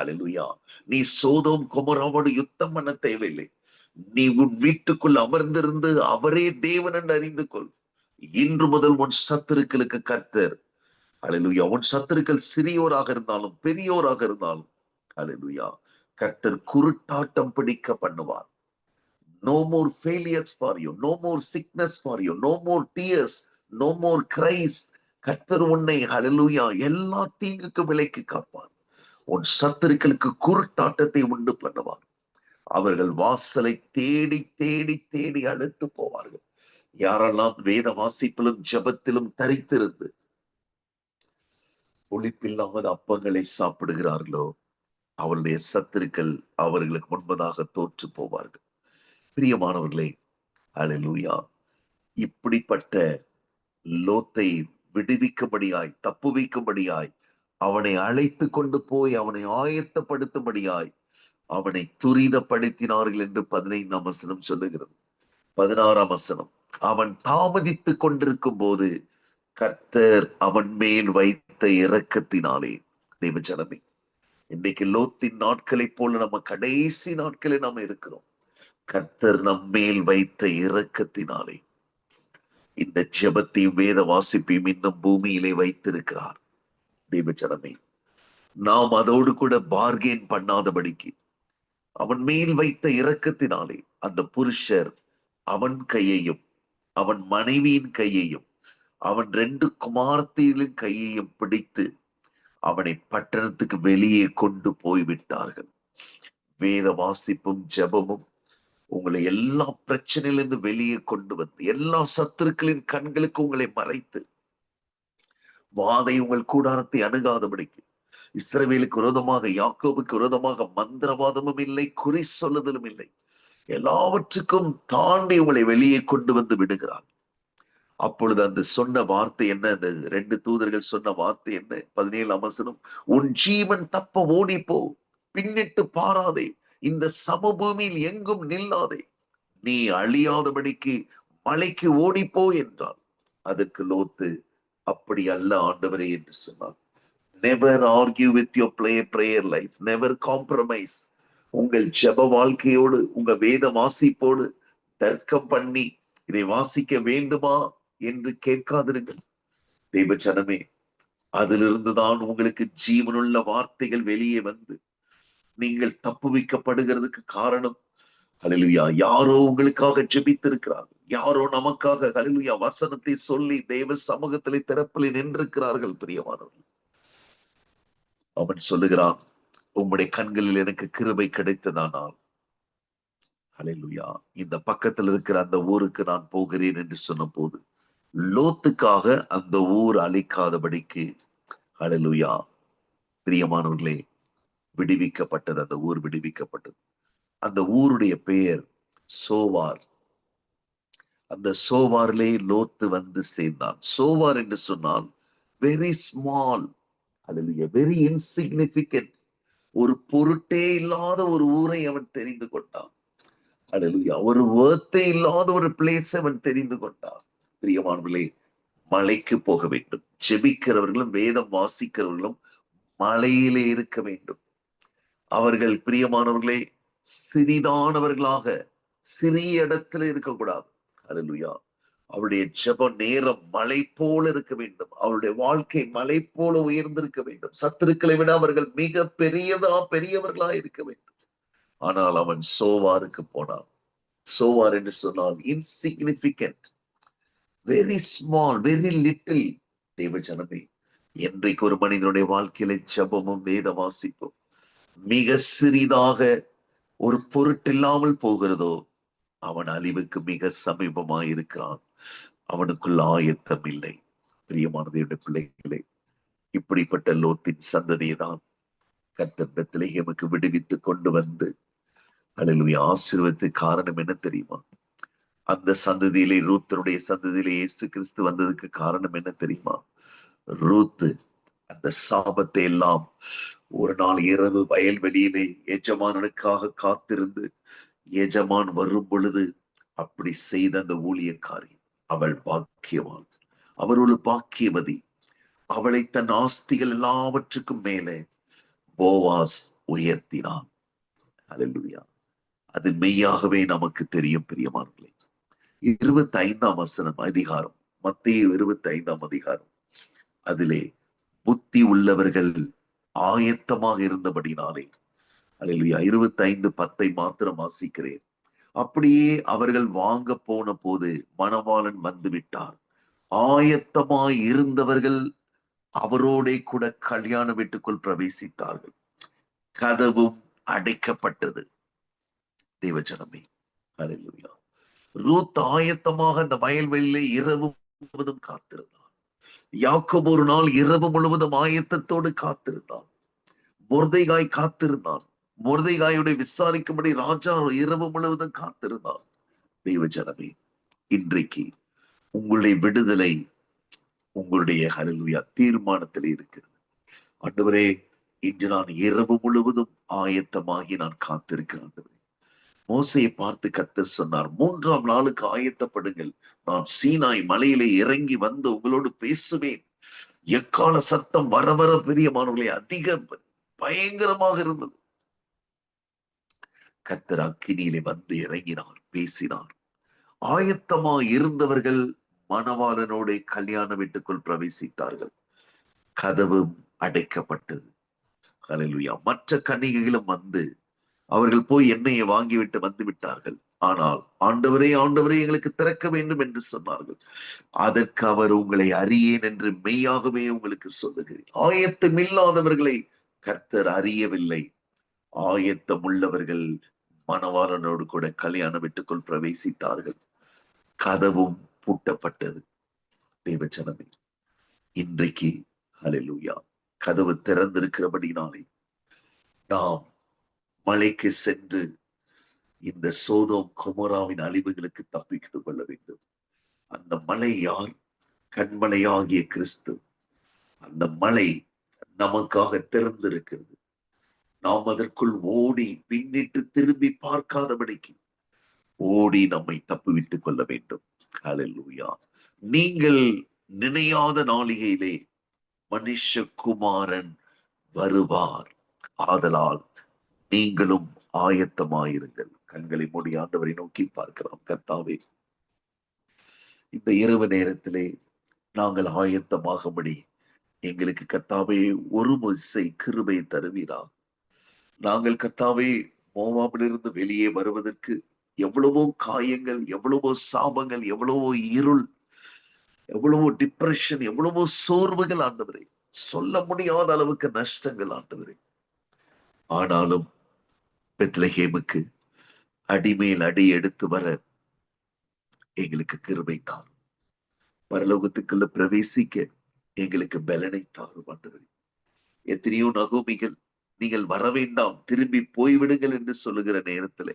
அல்லேலூயா, நீ சோதோம் கொமோராவோடு யுத்தம் பண்ண தேவையில்லை. நீ உன் வீட்டுக்குள் அமர்ந்திருந்து அவரே தேவன் என்று அறிந்து கொள். இன்று முதல் உன் சத்துருக்களுக்கு கர்த்தர், அல்லேலூயா, உன் சத்துருக்கள் சிறியோராக இருந்தாலும் பெரியோராக இருந்தாலும், அல்லேலூயா, கர்த்தர் குருட்டாட்டம் பிடிக்க பண்ணுவார். No more failures for you, no more sickness for you, no more tears, no more cries. கர்த்தர் உன்னை அல்லேலூயா எல்லா தீங்குக்கு விலைக்கு காப்பார். உன் சத்துருக்களுக்கு குருட்டாட்டத்தை உண்டு பண்ணுவார். அவர்கள் வாசலை தேடி தேடி தேடி அழுத்து போவார்கள். யாரெல்லாம் வேத வாசிப்பிலும் ஜெபத்திலும் தரித்திருந்து புளிப்பில்லாத அப்பங்களை சாப்பிடுகிறார்களோ, அவருடைய சத்துருக்கள் அவர்களுக்கு முன்பதாக தோற்று போவார்கள். பிரியமானவர்களே, அல்லேலூயா, இப்படிப்பட்ட லோத்தை விடுவிக்கும்படியாய், தப்புவிக்கும்படியாய், அவனை அழைத்து கொண்டு போய் அவனை ஆயத்தப்படுத்தும்படியாய் அவனை துரிதப்படுத்தினார்கள் என்று 15ஆம் வசனம் சொல்லுகிறது. 16ஆம் வசனம், அவன் தாமதித்துக் கொண்டிருக்கும் போது கர்த்தர் அவன் மேல் வைத்த இரக்கத்தினாலே. தேவ ஜனமே, இன்னைக்கு லோத்தின் நாட்களை போல நம்ம கடைசி நாட்களில் நாம இருக்கிறோம். கர்த்தர் நம்மேல் வைத்த இரக்கத்தினாலே இந்த ஜெபத்தையும் வேத வாசிப்பையும் இன்னும் பூமியிலே வைத்திருக்கிறார். தேவ ஜனமே, நாம் அதோடு கூட பார்கெயின் பண்ணாதபடிக்கு அவன் மேல் வைத்த இரக்கத்தினாலே அந்த புருஷர் அவன் கையையும் அவன் மனைவியின் கையையும் அவன் 2 குமார்த்திகளின் கையையும் பிடித்து அவனை பட்டணத்துக்கு வெளியே கொண்டு போய்விட்டார்கள். வேத வாசிப்பும் ஜெபமும் உங்களை எல்லா பிரச்சனையிலிருந்து வெளியே கொண்டு வந்து எல்லா சத்துருக்களின் கண்களுக்கு உங்களை மறைத்து வாதை உங்கள் கூடாரத்தை அணுகாதபடிக்கு, இஸ்ரவேலுக்கு விரோதமாக யாக்கோபுக்கு விரோதமாக மந்திரவாதமும் இல்லை, குறி சொல்லுதலும் இல்லை, எல்லாவற்றுக்கும் தாண்டி உங்களை வெளியே கொண்டு வந்து விடுகிறார். அப்பொழுது அந்த சொன்ன வார்த்தை என்ன? அந்த 2 தூதர்கள் சொன்ன வார்த்தை என்ன? 17ஆம் வசனம், உன் ஜீவன் தப்ப ஓடிப்போ, பின்னிட்டு பாராதே, இந்த சமபூமியில் எங்கும் நில்லாதே. நீ அழியாதபடிக்கு மலைக்கு ஓடிப்போ என்றார். அதற்கு லோத்து, அப்படி அல்ல ஆண்டவரே என்று சொன்னார். Never argue with your prayer life, never compromise. உங்கள் ஜெப வாழ்க்கையோடு, உங்க வேத வாசிப்போடு தர்க்கம் பண்ணி இதை வாசிக்க வேண்டுமா என்று கேட்காதிருங்கள். தெய்வ ஜனமே, அதிலிருந்துதான் உங்களுக்கு ஜீவனுள்ள வார்த்தைகள் வெளியே வந்து நீங்கள் தப்புவிக்கப்படுகிறதுக்கு காரணம். ஹல்லேலூயா, யாரோ உங்களுக்காக ஜெபித்திருக்கிறார்கள், யாரோ நமக்காக ஹல்லேலூயா வசனத்தை சொல்லி தேவ சமூகத்திலே திறப்பிலே நின்றிருக்கிறார்கள். பிரியமானவர்கள், அவன் சொல்லுகிறான், உம்முடைய கண்களில் எனக்கு கிருபை கிடைத்ததானால் ஹல்லேலூயா இந்த பக்கத்தில் இருக்கிற அந்த ஊருக்கு நான் போகிறேன் என்று சொன்ன போது, லோத்துக்காக அந்த ஊர் அழிக்காதபடிக்கு ஹல்லேலூயா பிரியமானவர்களே விடுவிக்கப்பட்டது. அந்த ஊர் விடுவிக்கப்பட்டது. அந்த ஊருடைய பெயர் சோவார். அந்த சோவாரிலே லோத்து வந்து சேர்ந்தான். சோவார் என்று சொன்னால் வெரி ஸ்மால், ஹல்லேலூயா, வெரி இன்சிக்னிபிகன்ட், ஒரு பொருட்டே இல்லாத ஒரு ஊரை அவன் தெரிந்து கொண்டான். ஹல்லேலூயா, ஒரு வேர்த்தே இல்லாத ஒரு பிளேஸ் அவன் தெரிந்து கொண்டான். பிரியமானவர்களே, மலைக்கு போக வேண்டும். ஜெபிக்கிறவர்களும் வேதம் வாசிக்கிறவர்களும் மலையிலே இருக்க வேண்டும். அவர்கள் பிரியமானவர்களே சிறிதானவர்களாக சிறிய இடத்துல இருக்கக்கூடாது. ஹல்லேலூயா, அவருடைய ஜெப நேரம் மலை போல இருக்க வேண்டும். அவருடைய வாழ்க்கை மலை போல உயர்ந்திருக்க வேண்டும். சத்துருக்களை விட அவர்கள் மிக பெரியவர்களா இருக்க வேண்டும். ஆனால் அவன் சோவாருக்கு போனான். சோவார் என்று சொன்னால் insignificant, very small, very little. தேவ ஜனமே, என்றைக்கு ஒரு மனிதனுடைய வாழ்க்கையில ஜெபமும் வேத வாசிப்பும் மிக சிறிதாக ஒரு பொருட்டில்லாமல் போகிறதோ, அவன் அழிவுக்கு மிக சமீபமாய் இருக்கிறான். அவனுக்குள்ள ஆயத்தம் இல்லை. பிரியமான தேவனுடைய பிள்ளைகளே, இப்படிப்பட்ட லோத்தின் சந்ததியை தான் கர்த்தர் பெத்லெகேமுக்கு விடுவித்து கொண்டு வந்து ஹல்லேலூயா ஆசீர்வதித்த காரணம் என்ன தெரியுமா? அந்த சந்ததியிலே, ரூத்தனுடைய சந்ததியிலே இயேசு கிறிஸ்து வந்ததுக்கு காரணம் என்ன தெரியுமா? ரூத்து அந்த சாபத்தை எல்லாம் ஒரு நாள் இரவு வயல்வெளியிலே எஜமானனுக்காக காத்திருந்து, எஜமான் வரும் பொழுது அப்படி செய்த அந்த ஊழியக்காரி, அவள் பாக்கியவான், அவள் ஒரு பாக்கியவதி. அவளை தன் ஆஸ்திகள் எல்லாவற்றுக்கும் மேலே போவாஸ் உயர்த்தினான். ஹல்லேலூயா, அது மெய்யாகவே நமக்கு தெரியும். பிரியமானவர்களே, 25ஆம் வசனம் அதிகாரம், மத்தேயு 25ஆம் அதிகாரம், அதிலே புத்தி உள்ளவர்கள் ஆயத்தமாக இருந்தபடினாலே, ஹல்லேலூயா 25:10 மாத்திரம் வாசிக்கிறேன். அப்படியே அவர்கள் வாங்க போன போது மணவாளன் வந்து விட்டார். ஆயத்தமாய் இருந்தவர்கள் அவரோட கூட கல்யாண வீட்டுக்குள் பிரவேசித்தார்கள். கதவும் அடைக்கப்பட்டது. தேவஜனமே, ஹல்லேலூயா, ரூத் ஆயத்தமாக அந்த வயல்வெளியிலே இரவு முழுவதும் காத்திருந்தார். யாக்கோபு ஒரு நாள் இரவு முழுவதும் ஆயத்தத்தோடு காத்திருந்தான். மொர்தெகாய் காத்திருந்தான். மொர்தெகாயுடைய விசாரிக்கும்படி ராஜா இரவு முழுவதும் காத்திருந்தான். தேவஜனமே, இன்றைக்கு உங்களுடைய விடுதலை உங்களுடைய ஹல்லேலூயா தீர்மானத்தில் இருக்கிறது. ஆண்டவரே, இன்று நான் இரவு முழுவதும் ஆயத்தமாகி நான் காத்திருக்கிறேன். ஆண்டவரே, மோசையை பார்த்து கர்த்தர் சொன்னார், 3ஆம் நாளுக்கு ஆயத்தப்படுங்கள், நான் சீனாய் மலையிலே இறங்கி வந்து உங்களோடு பேசுவேன். எக்கால சத்தம் வர வர பிரியமானவர்களே அதிக பயங்கரமாக இருந்தது. கர்த்தர் அக்கினியிலே வந்து இறங்கினார், பேசினார். ஆயத்தமாய் இருந்தவர்கள் மணவாளனோட கல்யாண வீட்டுக்குள் பிரவேசித்தார்கள். கதவும் அடைக்கப்பட்டது. ஹல்லேலூயா, மற்ற கன்னிகைகளும் வந்து அவர்கள் போய் எண்ணெயை வாங்கிவிட்டு வந்து விட்டார்கள். ஆனால் ஆண்டவரே, ஆண்டவரே, எங்களுக்கு திறக்க வேண்டும் என்று சொன்னார்கள். அதற்கு அவர், உங்களை அறியேன் என்று மெய்யாகவே உங்களுக்கு சொல்லுகிறேன். ஆயத்தம் இல்லாதவர்களை கர்த்தர் அறியவில்லை. ஆயத்தம் உள்ளவர்கள் மணவாளனோடு கூட கல்யாண வீட்டுக்குள் பிரவேசித்தார்கள். கதவும் பூட்டப்பட்டது. தேவஜனமே, இன்றைக்கு ஹல்லேலூயா கதவு திறந்திருக்கிறபடினாலே நாம் மலைக்கு சென்று இந்த சோதோம் கொமோராவின் அழிவுகளுக்கு தப்பித்துக் கொள்ள வேண்டும். அந்த மலை யார்? கண்மலையாகிய கிறிஸ்து. அந்த மலை நமக்காக திறந்திருக்கிறது. நாம் அதற்குள் ஓடி பின்னிட்டு திரும்பி பார்க்காதபடிக்கு ஓடி நம்மை தப்புவித்துக் கொள்ள வேண்டும். ஹல்லேலூயா. நீங்கள் நினையாத நாளிகையிலே மனுஷகுமாரன் வருவார். ஆதலால் நீங்களும் ஆயத்தமாயிருங்கள். கண்களை மூடி ஆண்டவரை நோக்கி பார்க்கலாம். கர்த்தாவே, இந்த இரவு நேரத்திலே நாங்கள் ஆயத்தமாகும்படி எங்களுக்கு கர்த்தாவே ஒரு விசை கிருபை தருவீரா. நாங்கள் கர்த்தாவே மோவாபிலிருந்து வெளியே வருவதற்கு எவ்வளவோ காயங்கள், எவ்வளவோ சாபங்கள், எவ்வளவோ இருள், எவ்வளவோ டிப்ரெஷன், எவ்வளவோ சோர்வுகள் ஆண்டவரே, சொல்ல முடியாத அளவுக்கு நஷ்டங்கள் ஆண்டவரே. ஆனாலும் பெத்லகேமுக்கு அடிமேல் அடி எடுத்து வர எங்களுக்கு கிருபை தாரும். பரலோகத்துக்குள்ள பிரவேசிக்க எங்களுக்கு பலனை தாரும் ஆண்டவரே. எத்தனையோ நகோமிகள் நீங்கள் வர வேண்டாம், திரும்பி போய்விடுங்கள் என்று சொல்லுகிற நேரத்திலே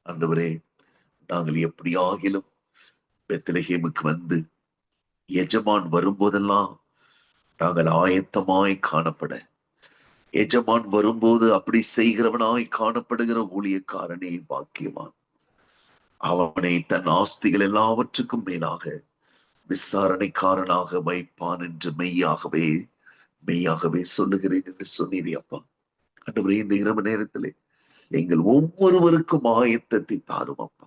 ஆண்டவரே, நாங்கள் எப்படியாகிலும் பெத்லகேமுக்கு வந்து எஜமான் வரும்போதெல்லாம் நாங்கள் ஆயத்தமாய் காணப்பட, எஜமான் வரும்போது அப்படி செய்கிறவனாய் காணப்படுகிற ஊழியக்காரனே பாக்கியவான். அவனை தன் ஆஸ்திகள் எல்லாவற்றுக்கும் மேலாக விசாரணைக்காரனாக வைப்பான் என்று மெய்யாகவே மெய்யாகவே சொல்லுகிறேன் என்று சொன்னீரே அப்பா. ஆண்டவரே, இந்த இரவு நேரத்திலே எங்கள் ஒவ்வொருவருக்கும் ஆயத்தத்தை தாரும் அப்பா.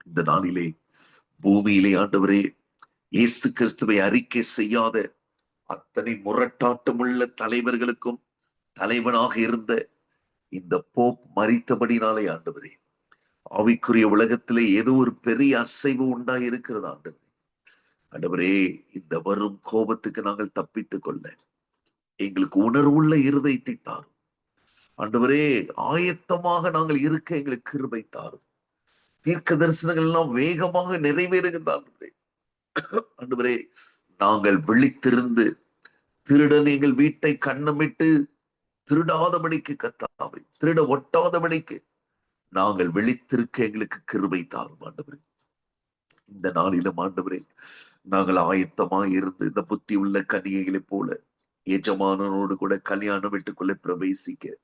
இந்த நாளிலே பூமியிலே ஆண்டவரே, இயேசு கிறிஸ்துவை அறிக்கை செய்யாத அத்தனை முரட்டாட்டமுள்ள தலைவர்களுக்கும் தலைவனாக இருந்த இந்த போப் மரித்தபடினாலே ஆண்டவரே, ஆவிக்குரிய உலகத்திலே ஏதோ ஒரு பெரிய அசைவு உண்டாகி இருக்கிறது ஆண்டவரே. ஆண்டவரே, இந்த வரும் கோபத்துக்கு நாங்கள் தப்பித்துக் கொள்ள எங்களுக்கு உணர்வுள்ள இருதயத்தை தாரும் ஆண்டவரே. ஆயத்தமாக நாங்கள் இருக்க எங்களுக்கு கிருபை தாரும். தீர்க்க தரிசனங்கள் எல்லாம் வேகமாக நிறைவேறுகின்றான் ஆண்டவரே. நாங்கள் விழித்திருந்து திருடன் எங்கள் வீட்டை கண்ணமிட்டு திருடாதபடிக்கு கத்தாவை, திருட ஒட்டாதபடிக்கு நாங்கள் விழித்திருக்க எங்களுக்கு கிருபை தாரும் ஆண்டவரே. இந்த நாளிலும் ஆண்டவரே, நாங்கள் ஆயத்தமாய் இருந்து இந்த புத்தி உள்ள கன்னிகைகளை போல எஜமானனோடு கூட கல்யாணம் வீட்டுக்குள்ளே பிரவேசிக்க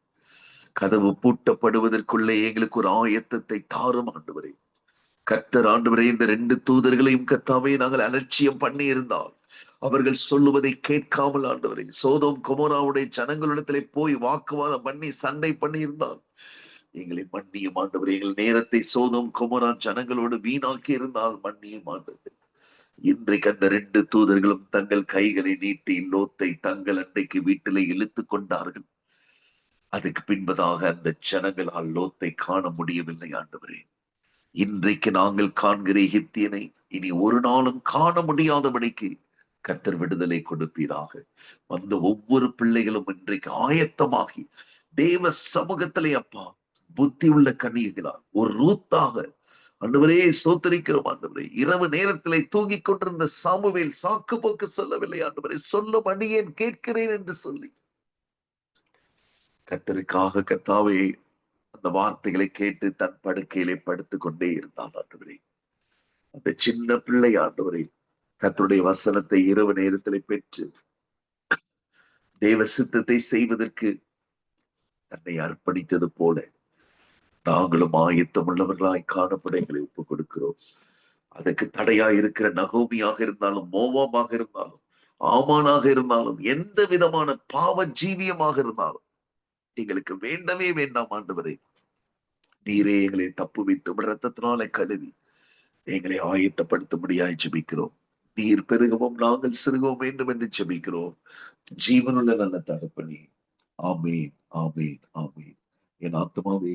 கதவு பூட்டப்படுவதற்குள்ளே எங்களுக்கு ஒரு ஆயத்தத்தை தாரும் ஆண்டவரே. கர்த்தர் ஆண்டவரே, இந்த 2 தூதர்களையும் கர்த்தாவே நாங்கள் அலட்சியம் பண்ணி இருந்தால், அவர்கள் சொல்லுவதை கேட்காமல் ஆண்டவரே சோதோம் கொமோராவுடைய ஜனங்களிடத்திலே போய் வாக்குவாதம் பண்ணி சண்டை பண்ணி இருந்தால் எங்களை மன்னியும் ஆண்டவரே. எங்கள் நேரத்தை சோதோம் கொமோரா ஜனங்களோடு வீணாக்கி இருந்தால் மன்னியும் ஆண்டவரே. இன்றைக்கு அந்த 2 தூதர்களும் தங்கள் கைகளை நீட்டி லோத்தை தங்கள் அன்றைக்கு வீட்டிலே இழுத்து கொண்டார்கள். அதுக்கு பின்பதாக அந்த ஜனங்களால் லோத்தை காண முடியவில்லை ஆண்டவரே. இன்றைக்கு நாங்கள் காண்கிற எகிப்தியனை இனி ஒரு நாளும் காண முடியாதபடிக்கு கர்த்தர் விடுதலை கொடுப்பீராக. வந்த ஒவ்வொரு பிள்ளைகளும் இன்றைக்கு ஆயத்தமாகி தேவ சமூகத்திலே அப்பா புத்தி உள்ள கன்னிகைகளால் ஒரு ரூத்தாக ஆண்டவரே ஸ்தோத்திரிக்கிறோம் ஆண்டவரே. இரவு நேரத்திலே தூங்கிக் கொண்டிருந்த சாமுவேல் சாக்கு போக்கு சொல்லவில்லை ஆண்டவரே, சொல்லும் அடியேன் கேட்கிறேன் என்று சொல்லி கர்த்தருக்காக கர்த்தாவே அந்த வார்த்தைகளை கேட்டு தன் படுக்கையிலே படுத்துக் கொண்டே இருந்தான் ஆண்டவரே. அந்த சின்ன பிள்ளை ஆண்டவரே கர்த்தருடைய வசனத்தை இரவு நேரத்திலே பெற்று தேவ சித்தத்தை செய்வதற்கு தன்னை அர்ப்பணித்தது போல நாங்களும் ஆயத்தம் உள்ளவர்களாய் காணப்பட எங்களை ஒப்புக் கொடுக்கிறோம். அதற்கு தடையா இருக்கிற நகோமியாக இருந்தாலும், மோவாபாக இருந்தாலும், ஆமானாக இருந்தாலும், எந்த விதமான பாவ ஜீவியமாக இருந்தாலும் எங்களுக்கு வேண்டவே வேண்டாம் ஆண்டவரே. நீரே எங்களை தப்புவித்து இரத்தத்தினாலே கழுவி எங்களை ஆயத்தப்படுத்தும்படியாய் ஜெபிக்கிறோம். நீர் பெருகவும் நாங்கள் சிறுகவும் வேண்டும் என்று ஜெபிக்கிறோம். ஜீவனுள்ள நல்ல தகப்பனே, ஆமேன், ஆமேன், ஆமேன். என் ஆத்மாவே